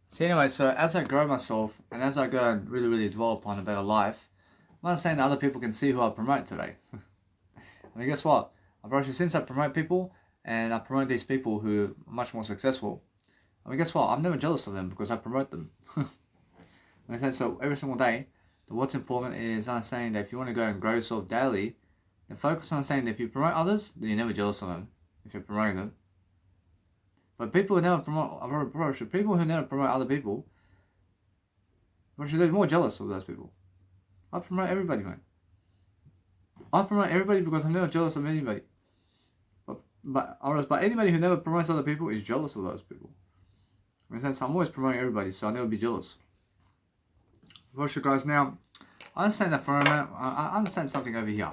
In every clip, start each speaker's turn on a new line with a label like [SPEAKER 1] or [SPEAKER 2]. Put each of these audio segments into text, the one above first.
[SPEAKER 1] So anyway, so as I grow myself and as I go and really develop on a better life, I'm not saying that other people can see who I promote today. I mean, guess what? I've actually since I promote people and I promote these people who are much more successful. I mean, guess what? I'm never jealous of them because I promote them. I said so every single day. What's important is understanding that if you want to go and grow yourself daily, then focus on saying that if you promote others, then you're never jealous of them if you're promoting them. But people who never people who never promote other people, they're more jealous of those people. I promote everybody, man. I promote everybody because I'm never jealous of anybody. But anybody who never promotes other people is jealous of those people. In a sense, I'm always promoting everybody, so I'll never be jealous. Well, guys, now I understand that for a minute. I understand something over here.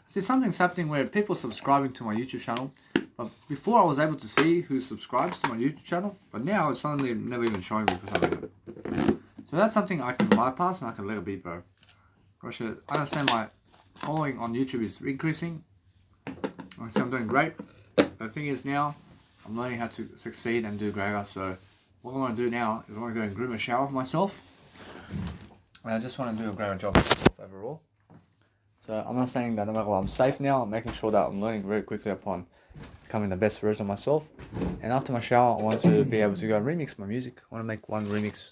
[SPEAKER 1] See, something's happening where people are subscribing to my YouTube channel. But before I was able to see who subscribes to my YouTube channel, but now it's suddenly never even showing me for some reason. So that's something I can bypass and I can let it be, bro. I understand my following on YouTube is increasing. I see I'm doing great. But the thing is now, I'm learning how to succeed and do greater. So what I want to do now is I want to go and groom a shower for myself. And I just want to do a greater job for myself overall. So I'm not saying that no matter what, I'm safe now. I'm making sure that I'm learning very quickly upon becoming the best version of myself. And after my shower, I want to be able to go and remix my music. I want to make one remix.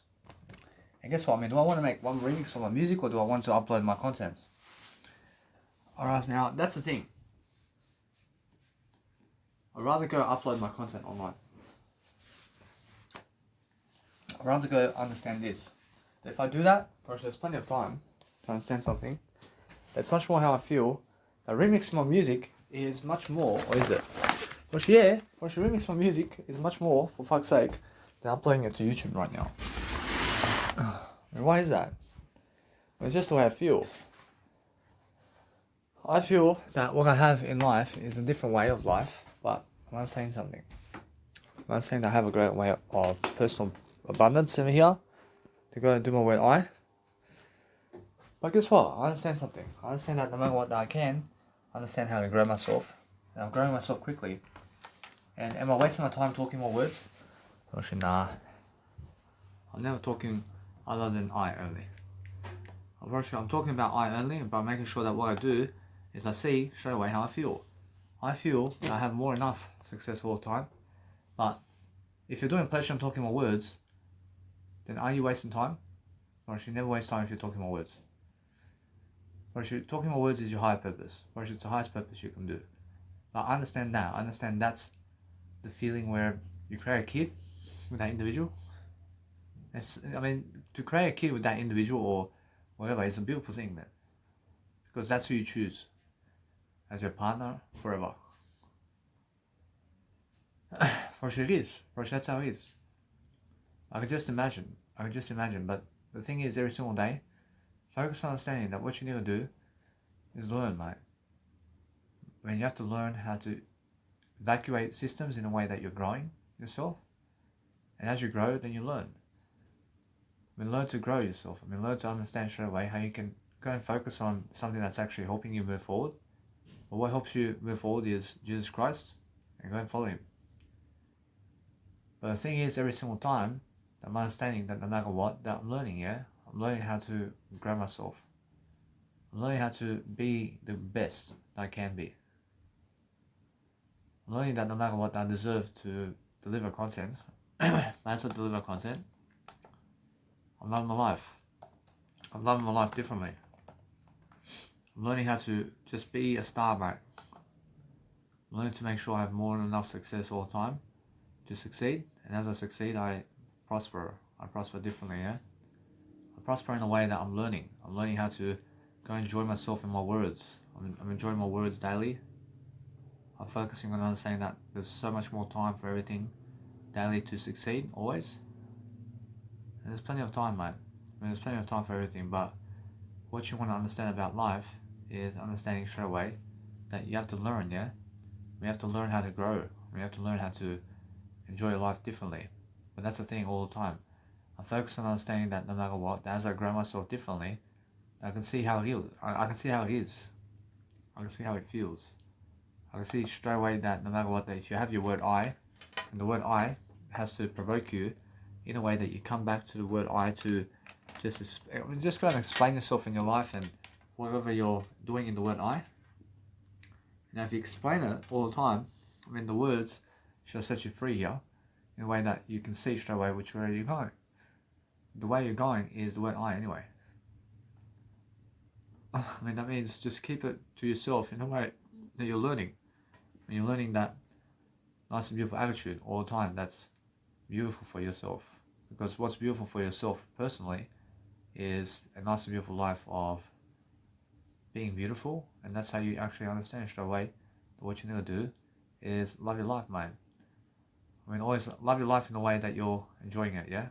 [SPEAKER 1] And guess what? I mean, do I want to make one remix of my music or do I want to upload my content? Alright, now that's the thing. I'd rather go upload my content online. I'd rather go understand this. If I do that, first there's plenty of time to understand something. That's much more how I feel. That remixing my music is much more, or is it? Remix my music is much more, for fuck's sake, than uploading it to YouTube right now. And why is that? Well, it's just the way I feel. I feel that what I have in life is a different way of life, but I'm not saying something. I'm not saying that I have a great way of personal abundance over here to go and do my word I. But guess what? I understand something. I understand that no matter what I can, I understand how to grow myself. And I'm growing myself quickly. And am I wasting my time talking more words? Actually, nah. I'm never talking other than I only. I'm talking about I only, but making sure that what I do is I see straight away how I feel. I feel that I have more enough success all the time. But if you're doing pleasure and talking more words, then are you wasting time? Or you never waste time if you're talking more words. Or talking more words is your higher purpose. Or it's the highest purpose you can do. But I understand now. I understand that's the feeling where you create a kid with that individual. To create a kid with that individual or whatever is a beautiful thing, man. Because that's who you choose as your partner forever. For sure it is. For sure that's how it is. I can just imagine. But the thing is, every single day, focus on understanding that what you need to do is learn, mate. I mean, you have to learn how to evacuate systems in a way that you're growing yourself. And as you grow, then you learn. I mean, learn to grow yourself. I mean, learn to understand straight away how you can go and focus on something that's actually helping you move forward. But what helps you move forward is Jesus Christ, and go and follow Him. But the thing is, every single time, I'm understanding that no matter what, that I'm learning, yeah? I'm learning how to grow myself. I'm learning how to be the best that I can be. I'm learning that no matter what, I deserve to deliver content. As I deliver content, I'm loving my life. I'm loving my life differently. I'm learning how to just be a star, mate. I'm learning to make sure I have more than enough success all the time to succeed. And as I succeed, I prosper. I prosper differently, yeah? I prosper in a way that I'm learning. I'm learning how to go enjoy myself in my words. I'm enjoying my words daily. I'm focusing on understanding that there's so much more time for everything daily to succeed, always. And there's plenty of time, mate. There's plenty of time for everything, but what you want to understand about life is understanding straight away that you have to learn, yeah? We have to learn how to grow. We have to learn how to enjoy life differently. But that's the thing all the time. I focus on understanding that no matter what, as I grow myself differently, I can see how it is. I can see how it is. I can see how it feels. I can see straight away that no matter what, that if you have your word I, and the word I has to provoke you in a way that you come back to the word I to just go and explain yourself in your life and whatever you're doing in the word I. Now if you explain it all the time, I mean the words shall set you free here in a way that you can see straight away which way you're going. The way you're going is the word I anyway. I mean that means just keep it to yourself in a way that you're learning. When you're learning that nice and beautiful attitude all the time, that's beautiful for yourself. Because what's beautiful for yourself personally is a nice and beautiful life of being beautiful, and that's how you actually understand straight away that what you need to do is love your life, mate. I mean, always love your life in the way that you're enjoying it, yeah?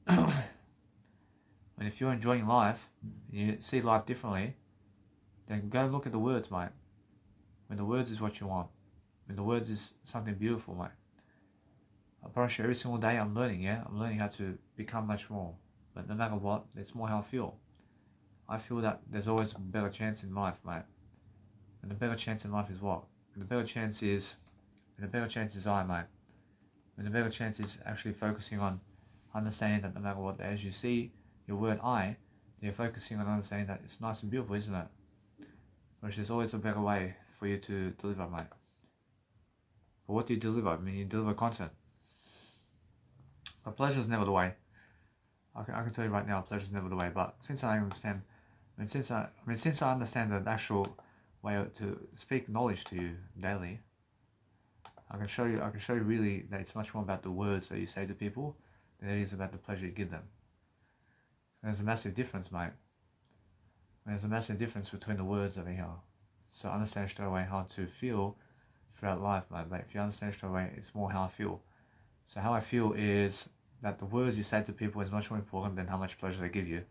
[SPEAKER 1] And if you're enjoying life, and you see life differently, then go look at the words, mate. When the words is what you want. When the words is something beautiful, mate. I promise you, every single day I'm learning, yeah? I'm learning how to become much more. But no matter what, it's more how I feel. I feel that there's always a better chance in life, mate. And the better chance in life is what? And the better chance is I, mate. And the better chance is actually focusing on understanding that no matter what, as you see your word I, you're focusing on understanding that it's nice and beautiful, isn't it? Which there's always a better way for you to deliver, mate. But what do you deliver? I mean, you deliver content. But pleasure's never the way. I can tell you right now, pleasure's never the way. But since I understand, since I understand the actual way to speak knowledge to you daily, I can show you really that it's much more about the words that you say to people than it is about the pleasure you give them. There's a massive difference, mate. There's a massive difference between the words over here. So understand straight away how to feel throughout life, mate. But if you understand straight away, it's more how I feel. So how I feel is that the words you say to people is much more important than how much pleasure they give you.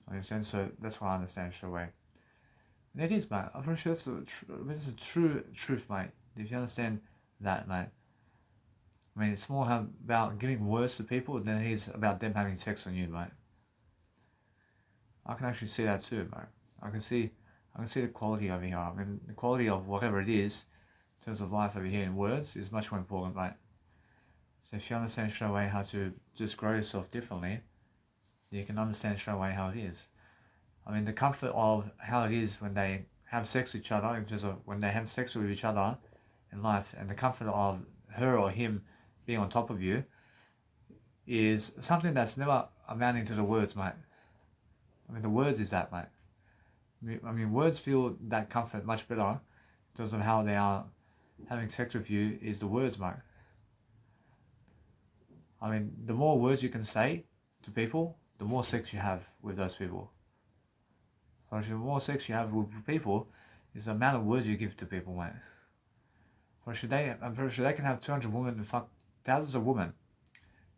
[SPEAKER 1] Understand? So that's what I understand straight away. And it is, mate. I'm pretty sure it's a true truth, mate. If you understand that, mate. I mean, it's more about giving words to people than it is about them having sex on you, mate. I can actually see that too, mate. I can see the quality over here. I mean, the quality of whatever it is, in terms of life over here in words, is much more important, mate. So if you understand straight away how to just grow yourself differently, you can understand straight away how it is. I mean, the comfort of how it is when they have sex with each other, in terms of when they have sex with each other in life, and the comfort of her or him being on top of you, is something that's never amounting to the words, mate. I mean, the words is that, mate. I mean, words feel that comfort much better in terms of how they are having sex with you is the words, mate. I mean, the more words you can say to people, the more sex you have with those people. So the more sex you have with people is the amount of words you give to people, mate. I'm pretty sure they can have 200 women and fuck thousands of women.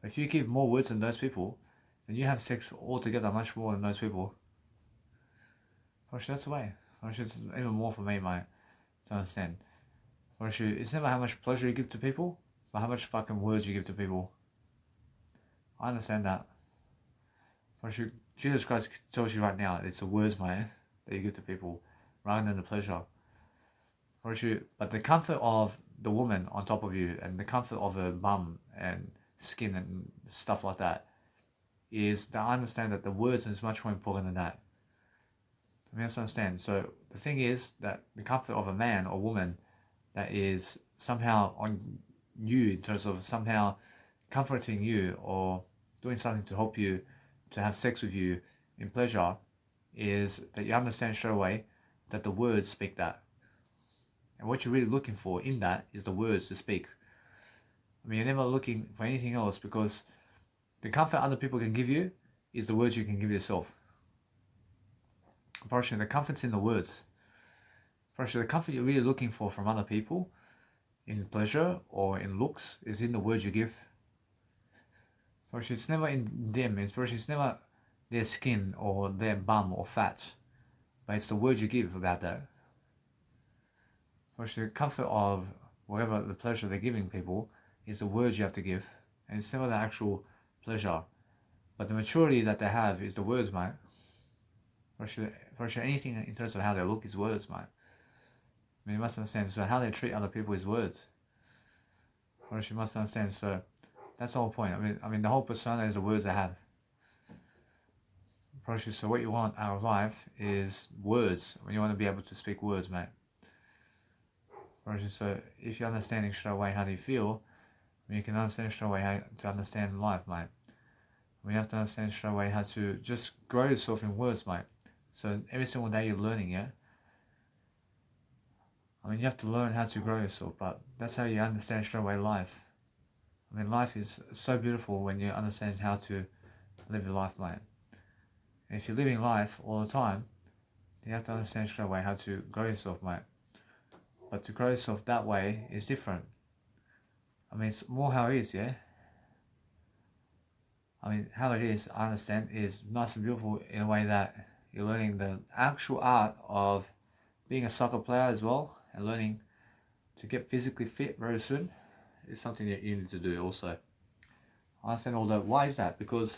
[SPEAKER 1] But if you give more words than those people, then you have sex altogether much more than those people. That's the way. It's even more for me, mate, to understand. It's never how much pleasure you give to people, but how much fucking words you give to people. I understand that. Jesus Christ tells you right now, it's the words, mate, that you give to people, rather than the pleasure. But the comfort of the woman on top of you, and the comfort of her bum and skin and stuff like that, is that I understand that the words is much more important than that. I mean, I understand. So the thing is that the comfort of a man or woman that is somehow on you, in terms of somehow comforting you or doing something to help you to have sex with you in pleasure, is that you understand straight away that the words speak that. And what you're really looking for in that is the words to speak. I mean, you're never looking for anything else, because the comfort other people can give you is the words you can give yourself. Unfortunately, the comfort's in the words. Unfortunately, the comfort you're really looking for from other people in pleasure or in looks is in the words you give. Unfortunately, it's never in them. It's never their skin or their bum or fat, but it's the words you give about that. Unfortunately, the comfort of whatever the pleasure they're giving people is the words you have to give, and it's never the actual pleasure. But the maturity that they have is the words, mate. For sure, anything in terms of how they look is words, mate. I mean, you must understand. So how they treat other people is words. For sure, you must understand. So That's the whole point. I mean, the whole persona is the words they have. So what you want out of life is words. When you want to be able to speak words, mate. So if you're understanding straight away how do you feel, you can understand straight away how to understand life, mate. You have to understand straight away how to just grow yourself in words, mate. So every single day you're learning, yeah? I mean, you have to learn how to grow yourself, but that's how you understand straight away life. I mean, life is so beautiful when you understand how to live your life, mate. And if you're living life all the time, you have to understand straight away how to grow yourself, mate. But to grow yourself that way is different. I mean, it's more how it is, yeah? I mean, how it is, I understand, is nice and beautiful in a way that you're learning the actual art of being a soccer player as well, and learning to get physically fit very soon is something that you need to do also. I understand all that. Why is that? Because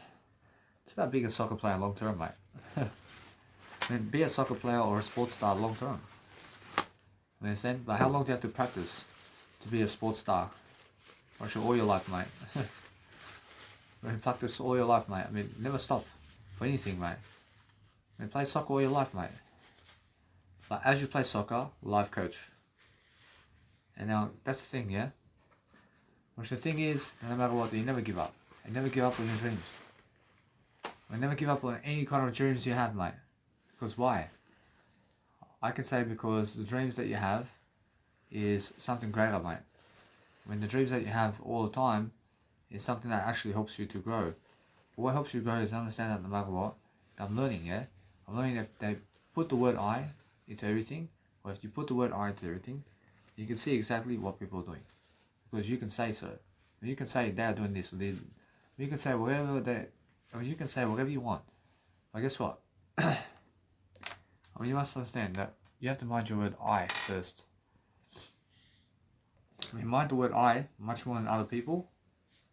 [SPEAKER 1] it's about being a soccer player long term, mate. I mean, be a soccer player or a sports star long term. You understand? But how long do you have to practice to be a sports star? Or all your life, mate. I mean, practice all your life, mate. I mean, never stop for anything, mate. I mean, play soccer all your life, mate. But as you play soccer, life coach. And now, that's the thing, yeah? Which the thing is, no matter what, you never give up. You never give up on your dreams. You never give up on any kind of dreams you have, mate. Because why? I can say because the dreams that you have is something greater, mate. When the dreams that you have all the time is something that actually helps you to grow. But what helps you grow is understand that no matter what, I'm learning, yeah? I'm learning that they put the word I into everything, or if you put the word I into everything, you can see exactly what people are doing. Because you can say so. You can say they're doing this or this. You can say whatever you can say whatever you want. But guess what? I mean, you must understand that you have to mind your word I first. I mean, mind the word I much more than other people.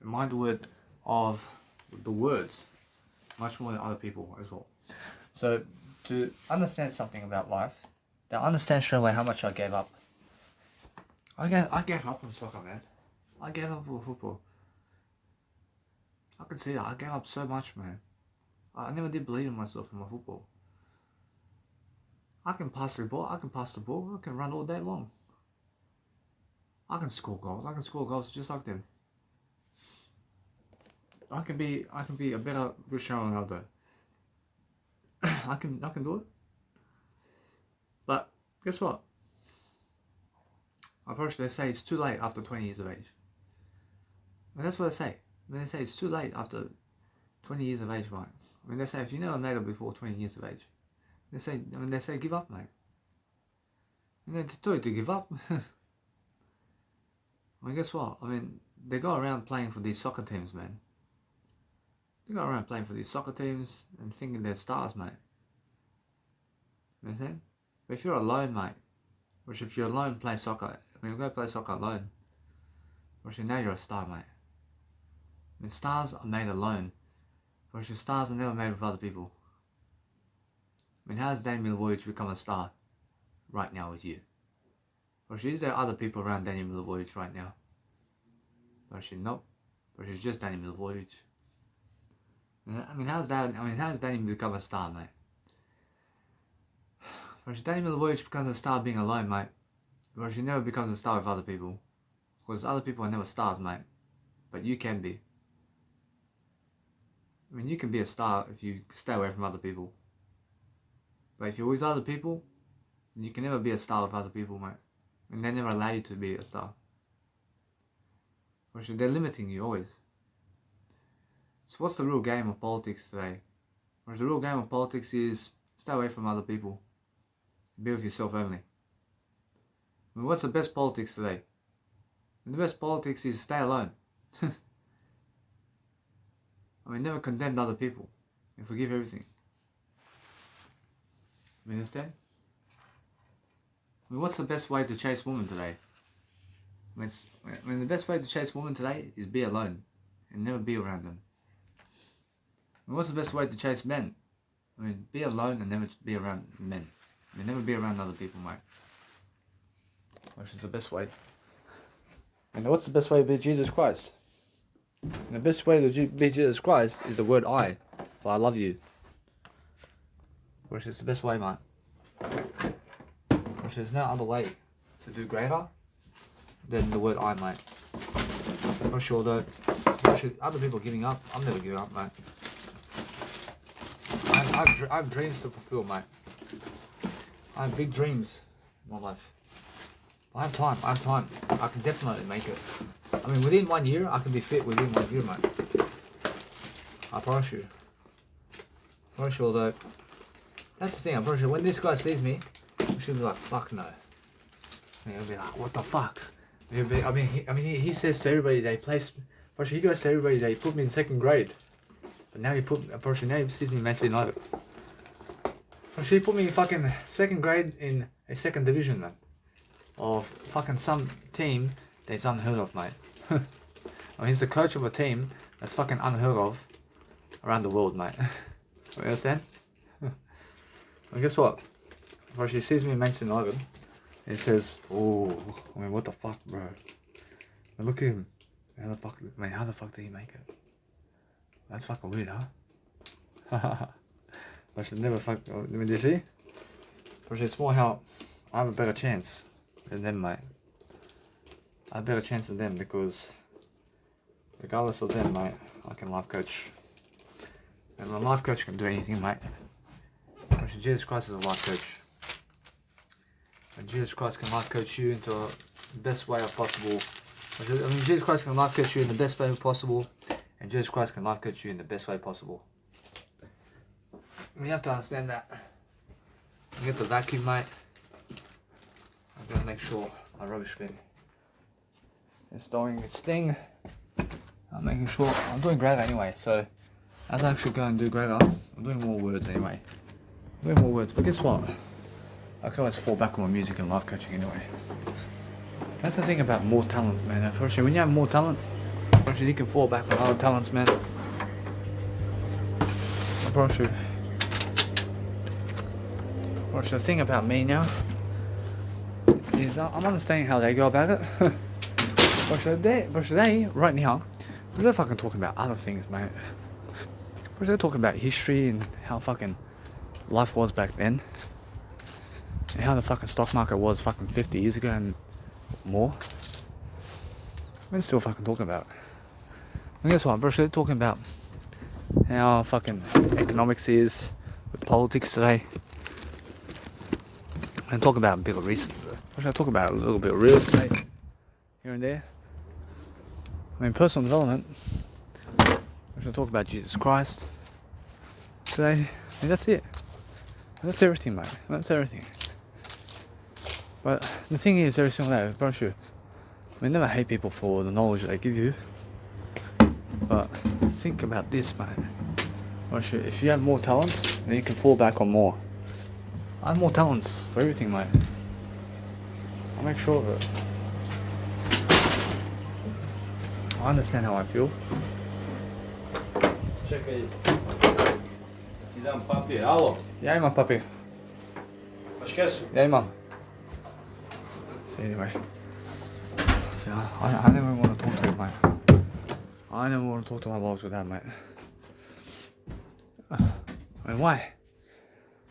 [SPEAKER 1] And mind the word of the words much more than other people as well. So to understand something about life, to understand straight away how much I gave up. I gave up on soccer, man. I gave up on football. I can see that. I gave up so much, man. I never did believe in myself in my football. I can pass the ball. I can run all day long. I can score goals. I can score goals just like them. I can be a better Cristiano Ronaldo. I can do it. But guess what? Unfortunately, they say it's too late after 20 years of age. And that's what they say. When they say it's too late after 20 years of age, right? I mean, they say if you never made it before 20 years of age, they say give up, mate. And they tell you to give up. I mean, guess what? I mean, they go around playing for these soccer teams, man. They go around playing for these soccer teams and thinking they're stars, mate. You know what I'm saying? But if you're alone, mate, or if you're alone playing soccer, I mean, go play soccer alone, or now you're a star, mate. I mean, stars are made alone, or stars are never made with other people. I mean, how has Daniel Milivojevic become a star right now with you? Or is there other people around Daniel Milivojevic right now? Or nope. Or she's just Daniel Milivojevic. I mean, how has Daniel become a star, mate? Or Daniel Milivojevic becomes a star being alone, mate. Or she never becomes a star with other people. Because other people are never stars, mate. But you can be. I mean, you can be a star if you stay away from other people. But if you're with other people, you can never be a star with other people, mate. And they never allow you to be a star. Or they're limiting you always. So what's the real game of politics today? Or the real game of politics is stay away from other people. Be with yourself only. I mean, what's the best politics today? And the best politics is stay alone. I mean, never condemn other people and forgive everything. You understand? I mean, what's the best way to chase women today? I mean, the best way to chase women today is be alone and never be around them. I mean, what's the best way to chase men? I mean, be alone and never be around men. I mean, never be around other people, mate. Which is the best way. And what's the best way to be Jesus Christ? And the best way to be Jesus Christ is the word I. Well, I love you. Which is the best way, mate. Which there's no other way to do greater than the word I, mate. For sure, though. Other people giving up, I'm never giving up, mate. I have dreams to fulfill, mate. I have big dreams in my life. I have time. I can definitely make it. I mean, within 1 year, I can be fit within 1 year, mate. I promise you. For sure, though. That's the thing, I'm pretty sure when this guy sees me, she'll be like, fuck no. And he'll be like, what the fuck? He'll be, he says to everybody that he plays, he goes to everybody that he put me in 2nd grade. But now now he sees me in Manchester United. He put me in fucking 2nd grade in a 2nd division, man. Of fucking some team that's unheard of, mate. I mean, he's the coach of a team that's fucking unheard of around the world, mate. You understand? And guess what? Bro, she sees me in Manchester United and he says, oh, I mean, what the fuck, bro? And look at him. How the fuck did he make it? That's fucking weird, huh? I should never fuck. I mean, do you see? But it's more how I have a better chance than them, mate. I have a better chance than them because regardless of them, mate, I can life coach. And a life coach can do anything, mate. Actually, Jesus Christ is a life coach. And Jesus Christ can life coach you into the best way possible. I mean, Jesus Christ can life coach you in the best way possible. And Jesus Christ can life coach you in the best way possible. And you have to understand that. You get the vacuum, mate. I'm gonna make sure my rubbish bin is doing its thing. I'm making sure I'm doing greater anyway, so as I actually go and do greater, I'm doing more words anyway. I'm doing more words, but guess what? I can always fall back on my music and life coaching anyway. That's the thing about more talent, man. Unfortunately, when you have more talent, unfortunately you can fall back on other talents, man. Unfortunately, the thing about me now is I'm understanding how they go about it. But they, right now, they're fucking talking about other things, mate. But they're talking about history and how fucking life was back then. And how the fucking stock market was fucking 50 years ago and more. We're still fucking talking about it. And guess what, bro? They're talking about how fucking economics is with politics today. And talk about a bit of real talk about a little bit of real estate here and there. I mean, personal development. We're going to talk about Jesus Christ today. And that's it. And that's everything, mate. That's everything. But the thing is, every single day, bro, we never hate people for the knowledge they give you. But think about this, man. If you have more talents, then you can fall back on more. I have more talents for everything, mate. I'll make sure of it. I understand how I feel.
[SPEAKER 2] Čekaj, ti dam papir, alo?
[SPEAKER 1] Ja imam papir.
[SPEAKER 2] Paš kesu?
[SPEAKER 1] Ja imam. So anyway. So I never want to talk to him, mate. I never want to talk to my boss with that, mate. I mean, why?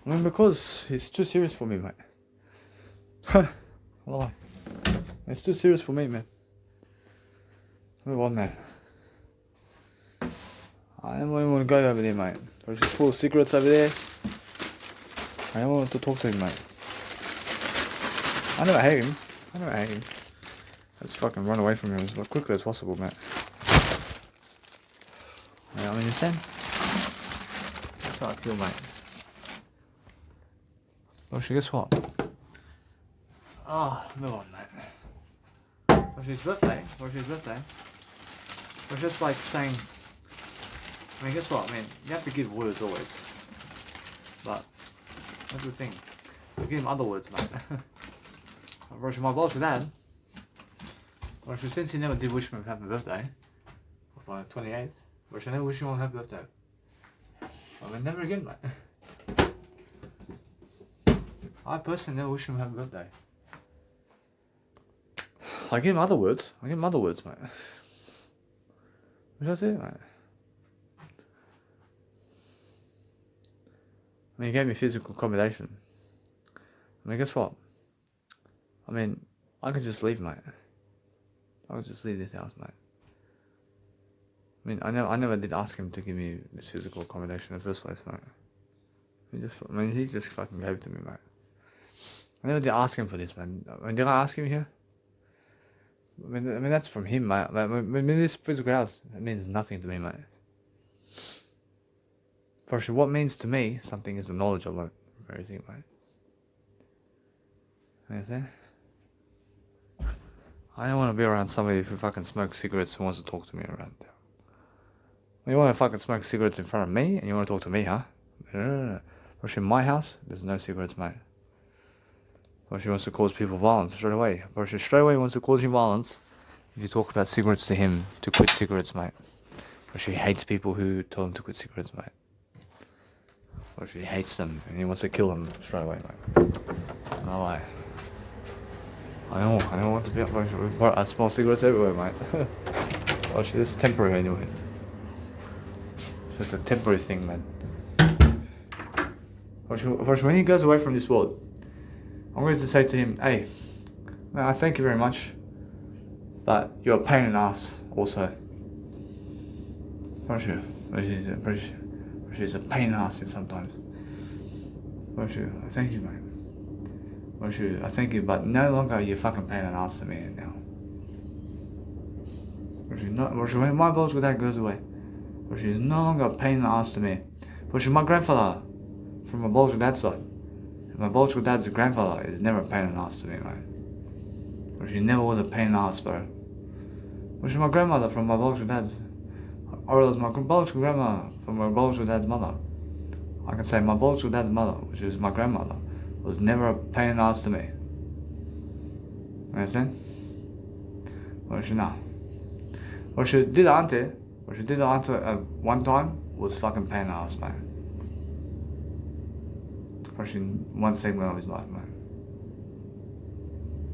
[SPEAKER 1] I mean, because it's too serious for me, mate. Why? It's too serious for me, man. Move on, man. I don't even want to go over there, mate. There's just full of cigarettes over there. I don't want to talk to him, mate. I never hate him. I just fucking run away from him as quickly as possible, mate. You know what I mean, you saying? That's how I feel, mate. Well, guess what? Oh, move on, mate. Well, his birthday. It's just like saying, I mean, guess what? I mean, you have to give words always. But, that's the thing. You give him other words, mate. My boss with that. Since he never did wish me a happy birthday, for my 28th, I never wish him a happy birthday. I mean, never again, mate. I personally never wish him a happy birthday. I give him other words. Mate. That's it, mate. I mean, he gave me physical accommodation. I mean, guess what? I mean, I could just leave, mate. I could just leave this house, mate. I mean, I never did ask him to give me this physical accommodation in the first place, mate. He just fucking gave it to me, mate. I never did ask him for this, man. I mean, did I ask him here? I mean, that's from him, mate. I mean, this physical house, it means nothing to me, mate. For sure, what means to me something is the knowledge of everything, mate. You understand? I don't want to be around somebody who fucking smokes cigarettes who wants to talk to me around there. You want to fucking smoke cigarettes in front of me and you want to talk to me, huh? No. For in my house, there's no cigarettes, mate. For she wants to cause people violence straight away. For she straight away wants to cause you violence if you talk about cigarettes to him to quit cigarettes, mate. For she hates people who tell him to quit cigarettes, mate. Or she hates them and he wants to kill them straight away, mate. No way. I don't want to be up. I smell cigarettes everywhere, mate. Oh, shit, it's temporary anyway. It's just a temporary thing, man. When he goes away from this world, I'm going to say to him, hey, man, I thank you very much, but you're a pain in the ass also. She's a pain in the ass sometimes. I thank you, mate. I thank you, but no longer are you fucking pain in the ass to me now. When my biological dad goes away, she's no longer a pain in the ass to me. My grandfather, from my biological dad's side, my biological dad's grandfather is never a pain in the ass to me, mate. She never was a pain in the ass, bro. My grandmother from my biological dad's, or it was my biological grandma from my biological dad's mother. I can say my biological dad's mother, which is my grandmother, was never a pain in the ass to me. You understand? What she did auntie one time was fucking pain in the ass, man. For one segment of his life, man.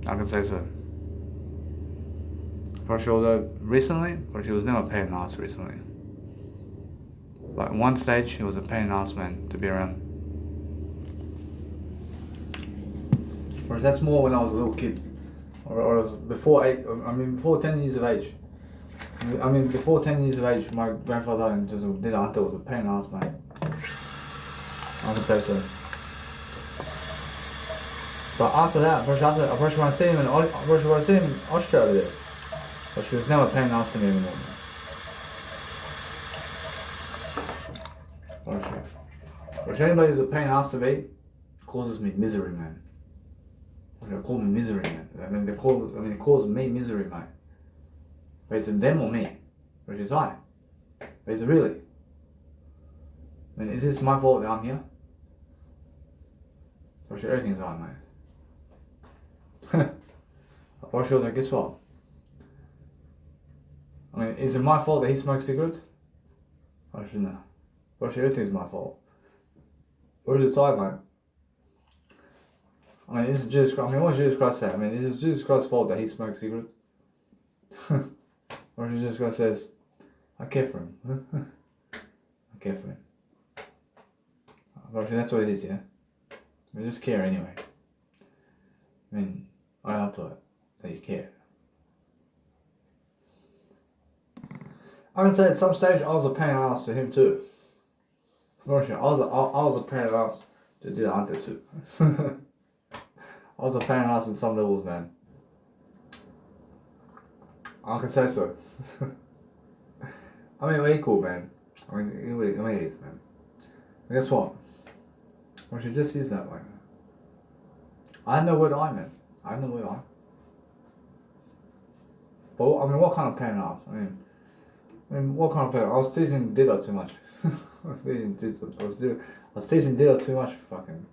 [SPEAKER 1] I can say so. For sure, although recently, she was never a pain in the ass recently. But at one stage, he was a pain in the ass, man, to be around. Whereas that's more when I was a little kid, or I was before 10 years of age. Before 10 years of age, my grandfather and just did auntie was a pain in the ass, mate. I would say so. But after that, when I see him in Australia there, but she was never a pain in the ass to me anymore. But anybody who's a pain in the ass to me causes me misery, man. They call me misery, man. It causes me misery, mate. But is it them or me? Which is I? But is it really? Is this my fault that I'm here? Or should everything's right, mate? Or should guess what? Is it my fault that he smokes cigarettes? Or should no? Or should everything's my fault? Or is it I, mate? This is Jesus Christ. What does Jesus Christ say? Is it Jesus Christ's fault that he smokes cigarettes? Or Jesus Christ says, I care for him. I care for him. But that's what it is, yeah? We just care anyway. I up to it that you care. I can say at some stage I was a pain in the ass to him too. I was a pain in the ass to the auntie too. I was a pain in the ass in some levels, man. I can say so. We're equal, man. It is, man. And guess what? She just is that way. I know what I meant. I know what I. But what kind of pain in the ass? What kind of pain? I was teasing Diddo too much. I was teasing Diddo too much. Fucking.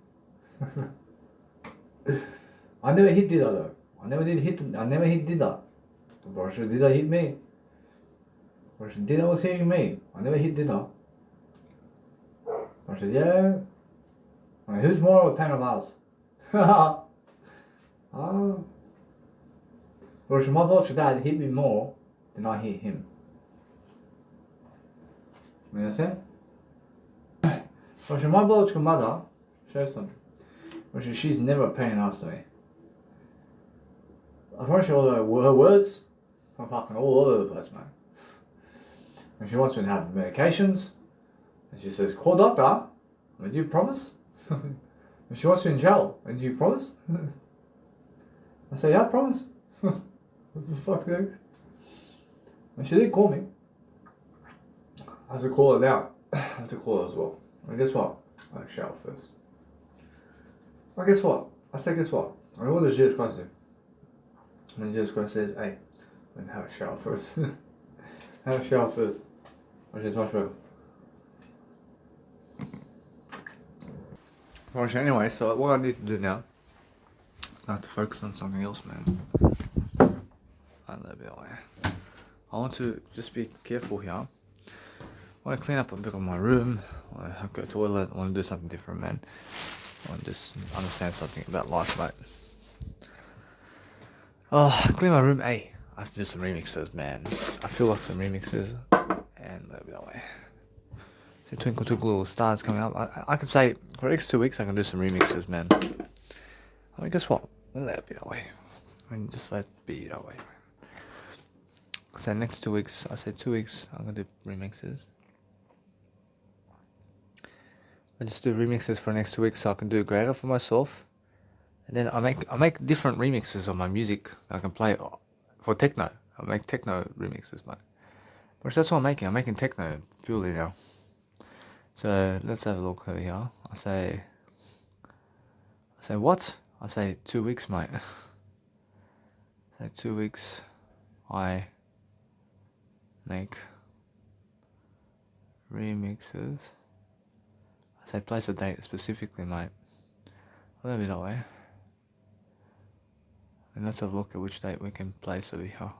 [SPEAKER 1] I never hit Diddo though. I never hit Diddo. Diddo hit me. Diddo was hitting me. I never hit Diddo. Yeah. Who's more of a pain of ass? My Bolshevik dad hit me more than I hit him. You understand? My biological mother, show some. She's never a pain in the ass to me. I promise you all her words are fucking all over the place, man. And she wants me to have medications. And she says, call doctor. And you promise? And she wants me in jail. And you promise? I say, yeah, I promise. What the fuck, dude? And she did call me. I have to call her now. I have to call her as well. And guess what? I shower first. Well, guess what? I say, guess what? I mean, what does Jesus Christ do? And Jesus Christ says, hey, then have a shower first. Have a shower first. Which is much better. Well, anyway, so what I need to do now, I have to focus on something else, man. A little bit away. I want to just be careful here. I want to clean up a bit of my room. I want to go to the toilet. I want to do something different, man. I want to just understand something about life, mate. Oh, clean my room. Hey, I have to do some remixes, man. I feel like some remixes. And a little bit away. So Twinkle Twinkle Little Stars coming up. I can say for the next 2 weeks I can do some remixes, man. I mean, guess what? A little bit away. I mean, just let it be that way. So next 2 weeks, I said 2 weeks, I'm gonna do remixes. I just do remixes for the next 2 weeks so I can do it greater for myself. And then I make different remixes of my music I can play for techno. I make techno remixes, man. Which that's what I'm making. I'm making techno purely now. So let's have a look over here. I say what? I say 2 weeks, mate. I say 2 weeks. I make remixes. I say place a date specifically, mate. A little bit that way. And let's have a look at which date we can place over here.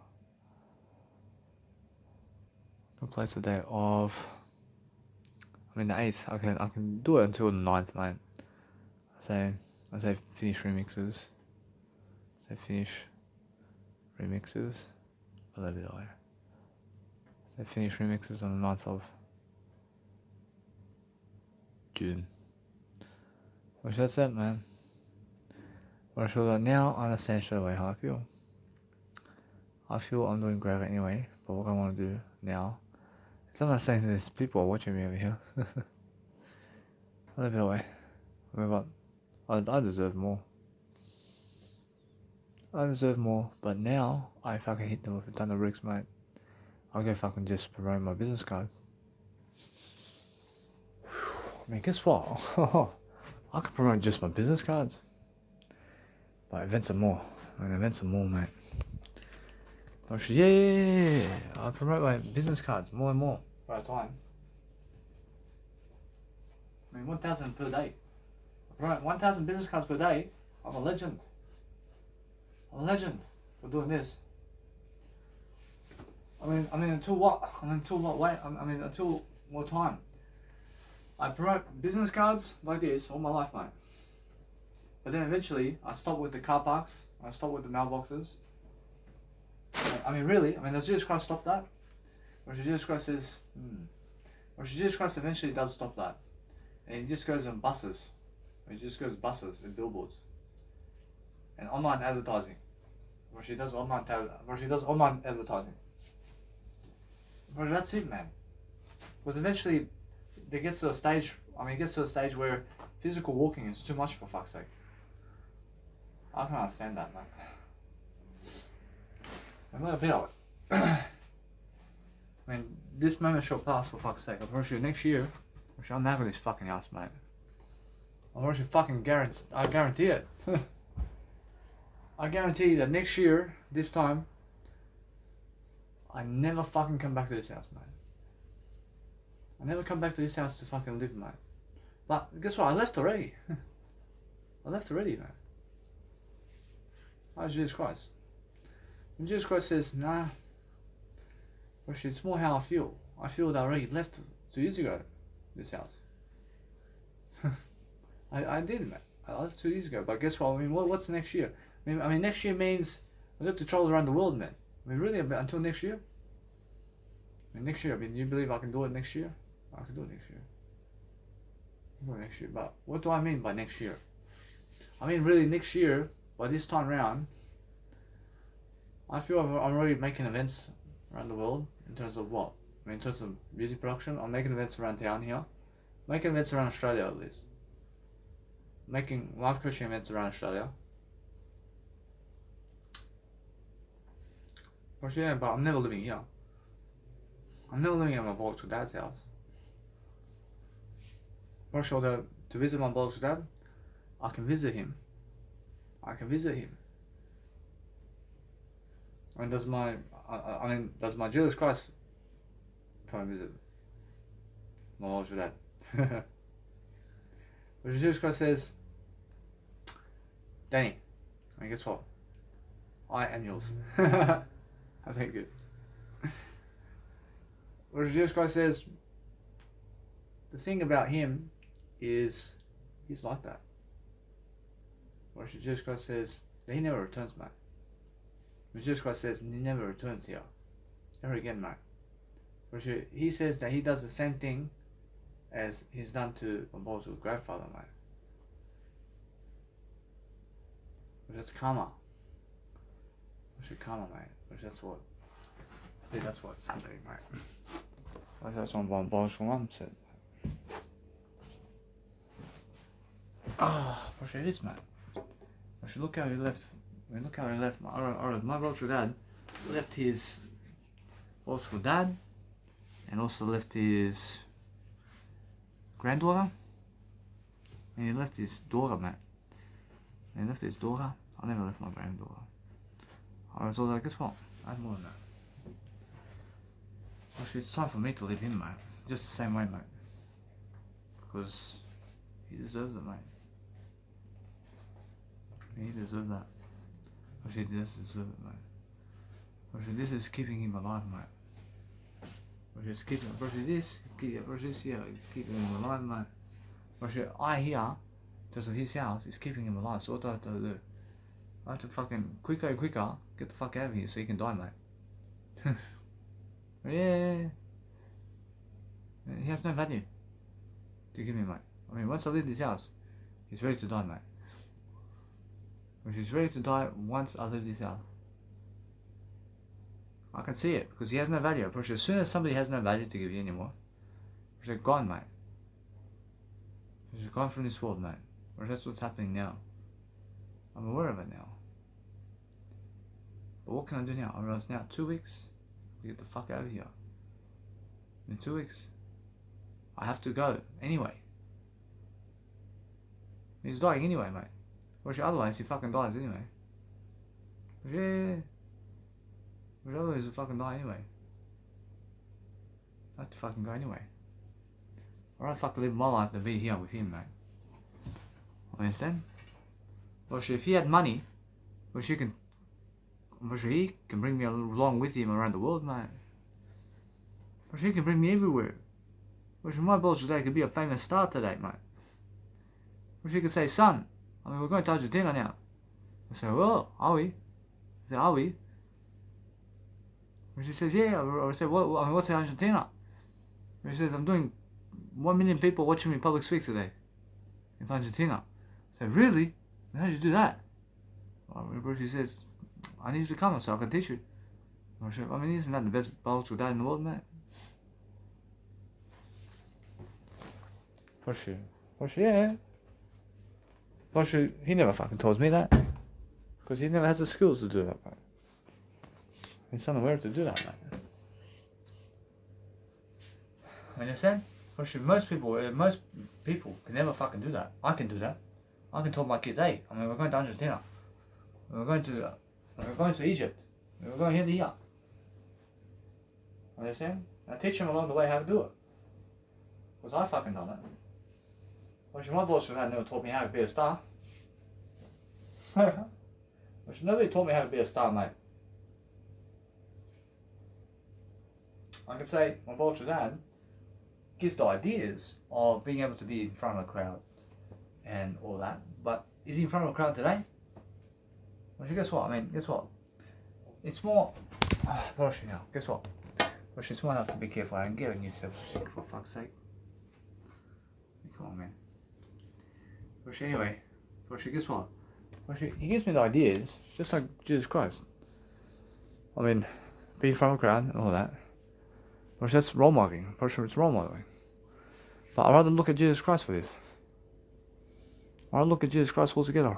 [SPEAKER 1] I can place the date of, I mean the 8th. I can do it until the 9th, mate. I say finish remixes. Say finish remixes. A little bit that way. Say finish remixes on the 9th of June. Which that's it, man. What I feel like now, I understand straight away how I feel. I feel I'm doing great anyway, but what I want to do now is I'm not saying this, people are watching me over here. A little bit away. I mean, but I deserve more. I deserve more, but now, if I can hit them with a ton of bricks, mate, I'll go fucking just promote my business card. I mean, guess what? I can promote just my business cards. But events are more. I mean, events are more, mate. Actually, yeah. I promote my business cards more and more for a time. I mean, 1,000 per day. I promote 1,000 business cards per day. I'm a legend. I'm a legend for doing this. I mean, until what? Until what time? I promote business cards like this all my life, mate. But then eventually, I stop with the car parks. I stop with the mailboxes. I mean, really? I mean, does Jesus Christ stop that? Or Jesus Christ says, Or Jesus Christ eventually does stop that. And he just goes on buses. He just goes buses and billboards. And online advertising. Or she does online advertising. But that's it, man. Because eventually, it gets to a stage where physical walking is too much, for fuck's sake. I can't understand that, man. I'm gonna be out. I mean, this moment shall pass, for fuck's sake. I promise you, next year, I'm having this fucking house, mate. I promise you, I guarantee it. I guarantee that next year, this time, I never fucking come back to this house, mate. I never come back to this house to fucking live, mate. But guess what? I left already. I left already, man. How's Jesus Christ? When Jesus Christ says, nah, actually, it's more how I feel. I feel that I already left 2 years ago, this house. I did, man. I left 2 years ago. But guess what? I mean, what's next year? I mean, next year means I got to travel around the world, man. I mean, really, until next year? I mean, next year, you believe I can do it next year? I can do it next year. I can do it next year. But what do I mean by next year? I mean really next year, by this time round, I feel I'm already making events around the world in terms of what? I mean, in terms of music production, I'm making events around town here. Making events around Australia at least. Making live coaching events around Australia. But yeah, but I'm never living here. I'm never living at my biological dad's house. For sure, to visit my biological dad, I can visit him. And does my Jesus Christ come and visit my biological dad? But Jesus Christ says, Danny, and guess what? I am yours. I thank you. But Jesus Christ says, the thing about him is he's like that. Or Jesus Christ says that he never returns, mate. When Jesus Christ says he never returns here. Never again, mate. Or he says that he does the same thing as he's done to my biological grandfather, mate. But that's karma. Or karma, mate. Or that's what. See, that's what's happening, mate. Or that's what my biological mum said. Or it is, mate. Or look how he left. I mean, look how he left. My biological dad left his biological dad, and also left his granddaughter, and he left his daughter, mate. And he left his daughter. I never left my granddaughter. I was all like, guess what? I had more than that. Actually, it's time for me to leave him, mate. Just the same way, mate. Because he deserves it, mate. He deserves that. Actually, he does deserve it, mate. Actually, this is keeping him alive, mate. Actually, it's keeping, keeping him alive, mate. Actually, I here, just of his house, is keeping him alive. So what do I have to do? I have to fucking quicker and quicker get the fuck out of here so he can die, mate. Yeah. He has no value to give me, mate. I mean, once I leave this house, he's ready to die, mate. He's ready to die once I leave this house. I can see it because he has no value. Because as soon as somebody has no value to give you anymore, they're gone, mate. They're gone from this world, mate. Or that's what's happening now. I'm aware of it now. But what can I do now? I realize now 2 weeks to get the fuck out of here. In 2 weeks, I have to go anyway. He's dying anyway, mate. Or otherwise he fucking dies anyway. Yeah. Or otherwise he'll fucking die anyway. I have to fucking go anyway. Or I'd fucking live my life to be here with him, mate. Understand? Or if he had money, he can bring me along with him around the world, mate. Or he can bring me everywhere. Or my bullshit today could be a famous star today, mate. Or she could say, son, I mean, we're going to Argentina now. I say, well, are we? I say, are we? Or she says, yeah. Or I say, what? I mean, what's Argentina? Or she says, I'm doing 1 million people watching me public speak today in Argentina. I say, really? How did you do that? Or she says, I need you to come so I can teach you. Or she, I mean, isn't that the best biological dad in the world, mate? For sure. For sure, yeah. For sure, he never fucking told me that. Because he never has the skills to do that, mate. He's unaware to do that, mate. Understand? For sure, most people can never fucking do that. I can do that. I can tell my kids, hey, I mean, we're going to Argentina. We're going to Egypt. We're going here to here. Understand? I teach them along the way how to do it. Because I fucking done it. Which my bullshit had never taught me how to be a star. Which nobody taught me how to be a star, mate. I can say my bullshit dad gives the ideas of being able to be in front of a crowd and all that, but is he in front of a crowd today? Well, guess what? I mean, guess what? It's more. Bullshit now. Guess what? Bullshit, it's more enough to be careful and get a new self for fuck's sake. Come on, man. But anyway, guess what? He gives me the ideas, just like Jesus Christ. I mean, being from a crowd and all that. But that's role modeling. It's role modeling. But I'd rather look at Jesus Christ for this. I'd rather look at Jesus Christ altogether.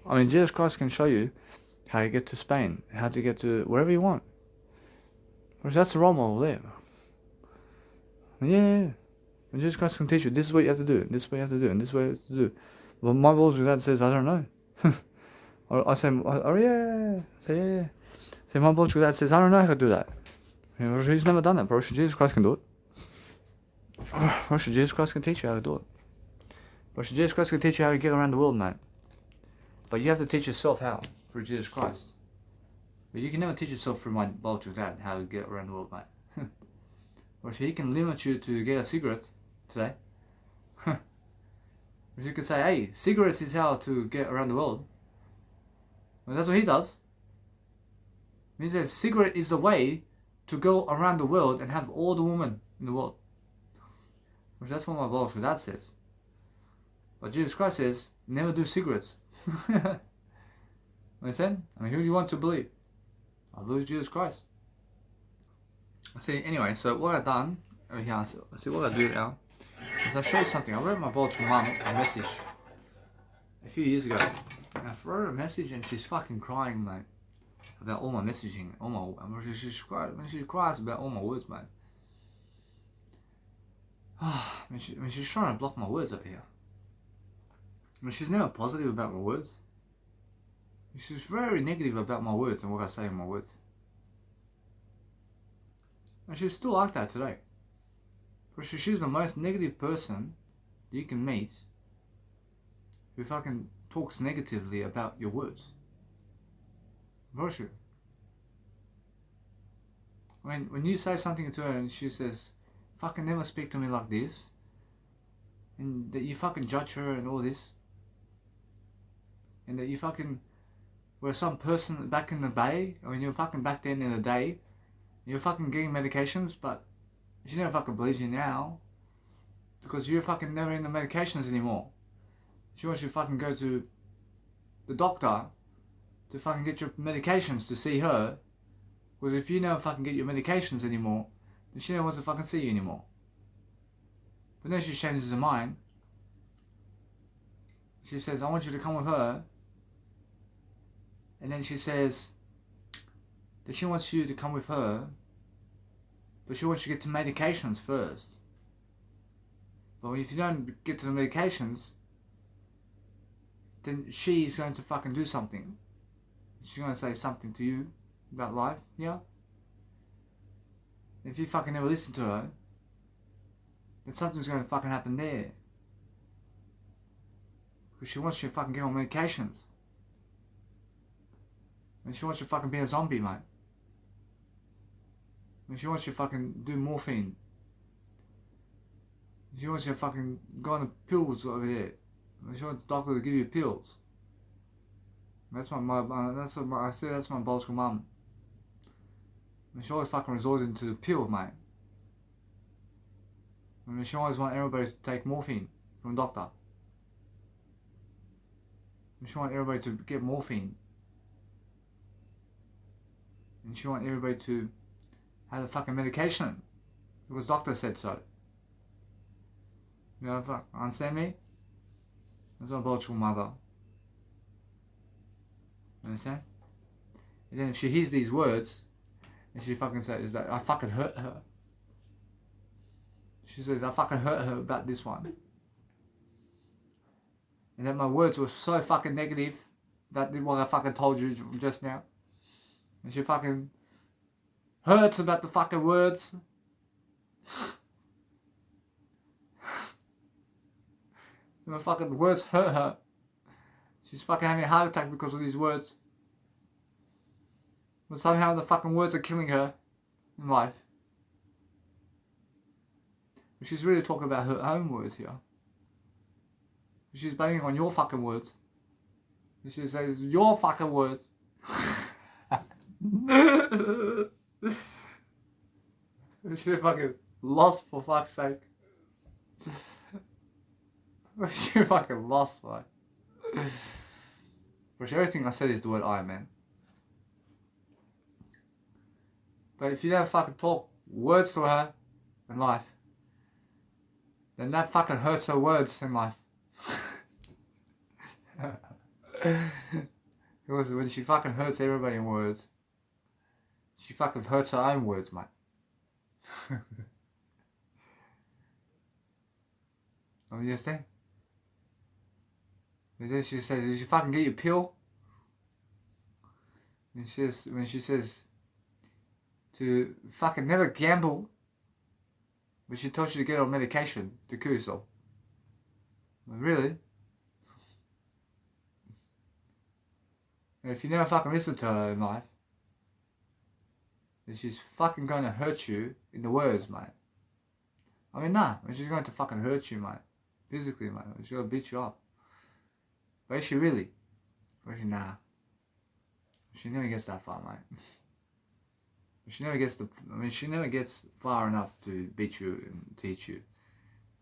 [SPEAKER 1] I mean, Jesus Christ can show you how to get to Spain, how to get to wherever you want. But that's the role model there. Yeah. And Jesus Christ can teach you, this is what you have to do, this is what you have to do, and this is what you have to do. But my bullshit dad says, I don't know. I say, oh yeah. Say, yeah. Say, my bullshit dad says, I don't know how to do that. You know, he's never done that, bro. Jesus Christ can do it. Bro, Jesus Christ can teach you how to do it. Bro, Jesus Christ can teach you how to get around the world, mate. But you have to teach yourself how, through Jesus Christ. But you can never teach yourself through my bullshit dad how to get around the world, mate. Or he can limit you to get a cigarette today. Or you could say, hey, cigarettes is how to get around the world. Well, that's what he does. He says cigarette is the way to go around the world and have all the women in the world. Which that's what my bullshit dad says. But Jesus Christ says, never do cigarettes. Understand? I mean, who do you want to believe? I believe Jesus Christ. See, anyway, so what I've done over here, see what I do now, is I show you something. I wrote my bullshit mum a message a few years ago. And I wrote her a message and she's fucking crying, mate, about all my messaging, when she cries about all my words, mate. She's trying to block my words over here. She's never positive about my words. She's very negative about my words and what I say in my words. And she's still like that today. But she's the most negative person you can meet who fucking talks negatively about your words. Bro, when you say something to her and she says, fucking never speak to me like this, and that you fucking judge her and all this, and that you fucking were some person back in the day, I mean you're fucking back then in the day, you're fucking getting medications, but she never fucking believes you now, because you're fucking never in the medications anymore. She wants you to fucking go to the doctor to fucking get your medications to see her, because if you never fucking get your medications anymore, then she never wants to fucking see you anymore. But then she changes her mind. She says, I want you to come with her. And then she says that she wants you to come with her, but she wants you to get to medications first. But if you don't get to the medications, then she's going to fucking do something. She's going to say something to you about life, yeah? If you fucking never listen to her, then something's going to fucking happen there. Because she wants you to fucking get on medications. And she wants you to fucking be a zombie, mate. And she wants you to fucking do morphine. She wants you to fucking go on the pills over there. And she wants the doctor to give you pills. That's my bullshit mum. And she always fucking resorts into the pill, mate. I mean, she always wants everybody to take morphine from the doctor. And she wants everybody to get morphine. And she wants everybody to have the fucking medication because doctor said so. You know, fuck, understand me? That's my bullshit mother. Understand? And then if she hears these words, and she fucking says that I fucking hurt her. She says I fucking hurt her about this one. And that my words were so fucking negative, that what I fucking told you just now. And she fucking hurts about the fucking words. And the fucking words hurt her. She's fucking having a heart attack because of these words. But somehow the fucking words are killing her in life. But she's really talking about her own words here. She's banging on your fucking words. She says, your fucking words. She's fucking lost, for fuck's sake. She fucking lost, like. But everything I said is the word I, man. But if you don't fucking talk words to her in life, then that fucking hurts her words in life. Because when she fucking hurts everybody in words, she fucking hurts her own words, mate. I mean, you understand? And then she says, did you fucking get your pill? And when she says to fucking never gamble, but she tells you to get on medication to kill yourself. Really? And if you never fucking listen to her in life, then she's fucking going to hurt you in the words, mate. I mean, nah, she's going to fucking hurt you, mate. Physically, mate. She's going to beat you up. But is she really? Or is she nah? She never gets that far, mate. She never gets she never gets far enough to beat you and teach you.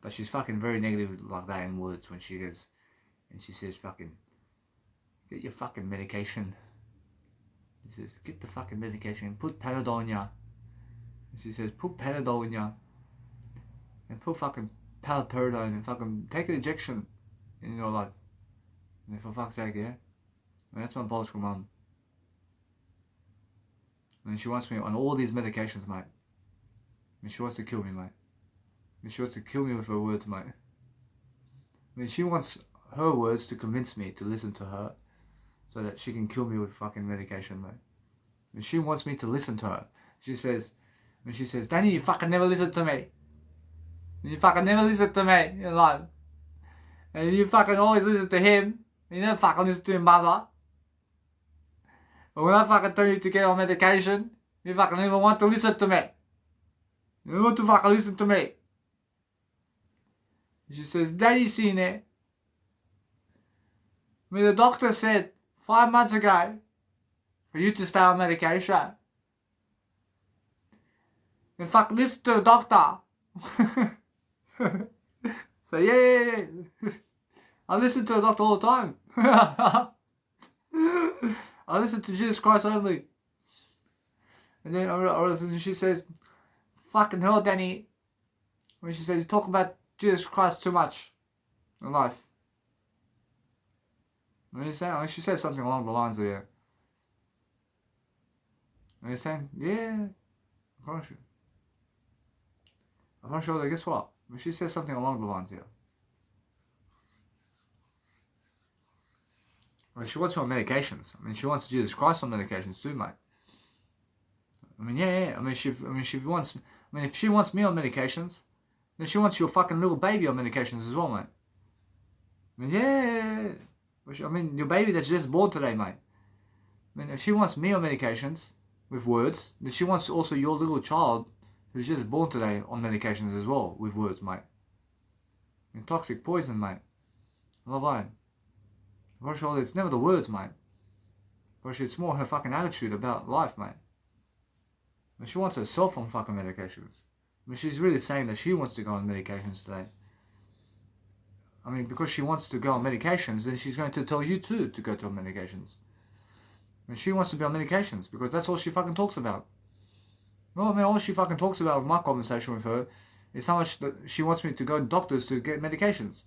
[SPEAKER 1] But she's fucking very negative like that in words when she gets, and she says fucking, get your fucking medication. She says, get the fucking medication, put Panadol in ya. And she says, put Panadol in ya. And put fucking paliperidone and fucking take an injection in your life. And for fuck's sake, yeah? I mean, that's my biological mum. And she wants me on all these medications, mate. And she wants to kill me, mate. And she wants to kill me with her words, mate. I mean, she wants her words to convince me to listen to her so that she can kill me with fucking medication, mate. And she wants me to listen to her. She says, Danny, you fucking never listen to me. You fucking never listen to me in life. And you fucking always listen to him. You never fucking listen to your mother. But when I fucking tell you to get on medication, you fucking never want to listen to me. You don't want to fucking listen to me. She says, Daddy seen it. I mean, the doctor said 5 months ago for you to stay on medication. And fucking listen to the doctor. So yeah. I listen to the doctor all the time. I listen to Jesus Christ only. And then she says, fucking hell, Danny. When she says, you talk about Jesus Christ too much in life. She says something along the lines of, yeah. And you're saying, yeah, I promise you. I promise you, guess what? She says something along the lines here. I mean, she wants me on medications. I mean, she wants Jesus Christ on medications too, mate. I mean, yeah. I mean, if she wants me on medications, then she wants your fucking little baby on medications as well, mate. I mean, yeah. I mean, your baby that's just born today, mate. I mean, if she wants me on medications with words, then she wants also your little child who's just born today on medications as well with words, mate. I mean, toxic poison, mate. I'm not lying. For sure, it's never the words, mate. For sure, it's more her fucking attitude about life, mate. And she wants herself on fucking medications. I mean, she's really saying that she wants to go on medications today. I mean, because she wants to go on medications, then she's going to tell you too to go to medications. And she wants to be on medications because that's all she fucking talks about. Well, I mean, all she fucking talks about with my conversation with her is how much that she wants me to go to doctors to get medications.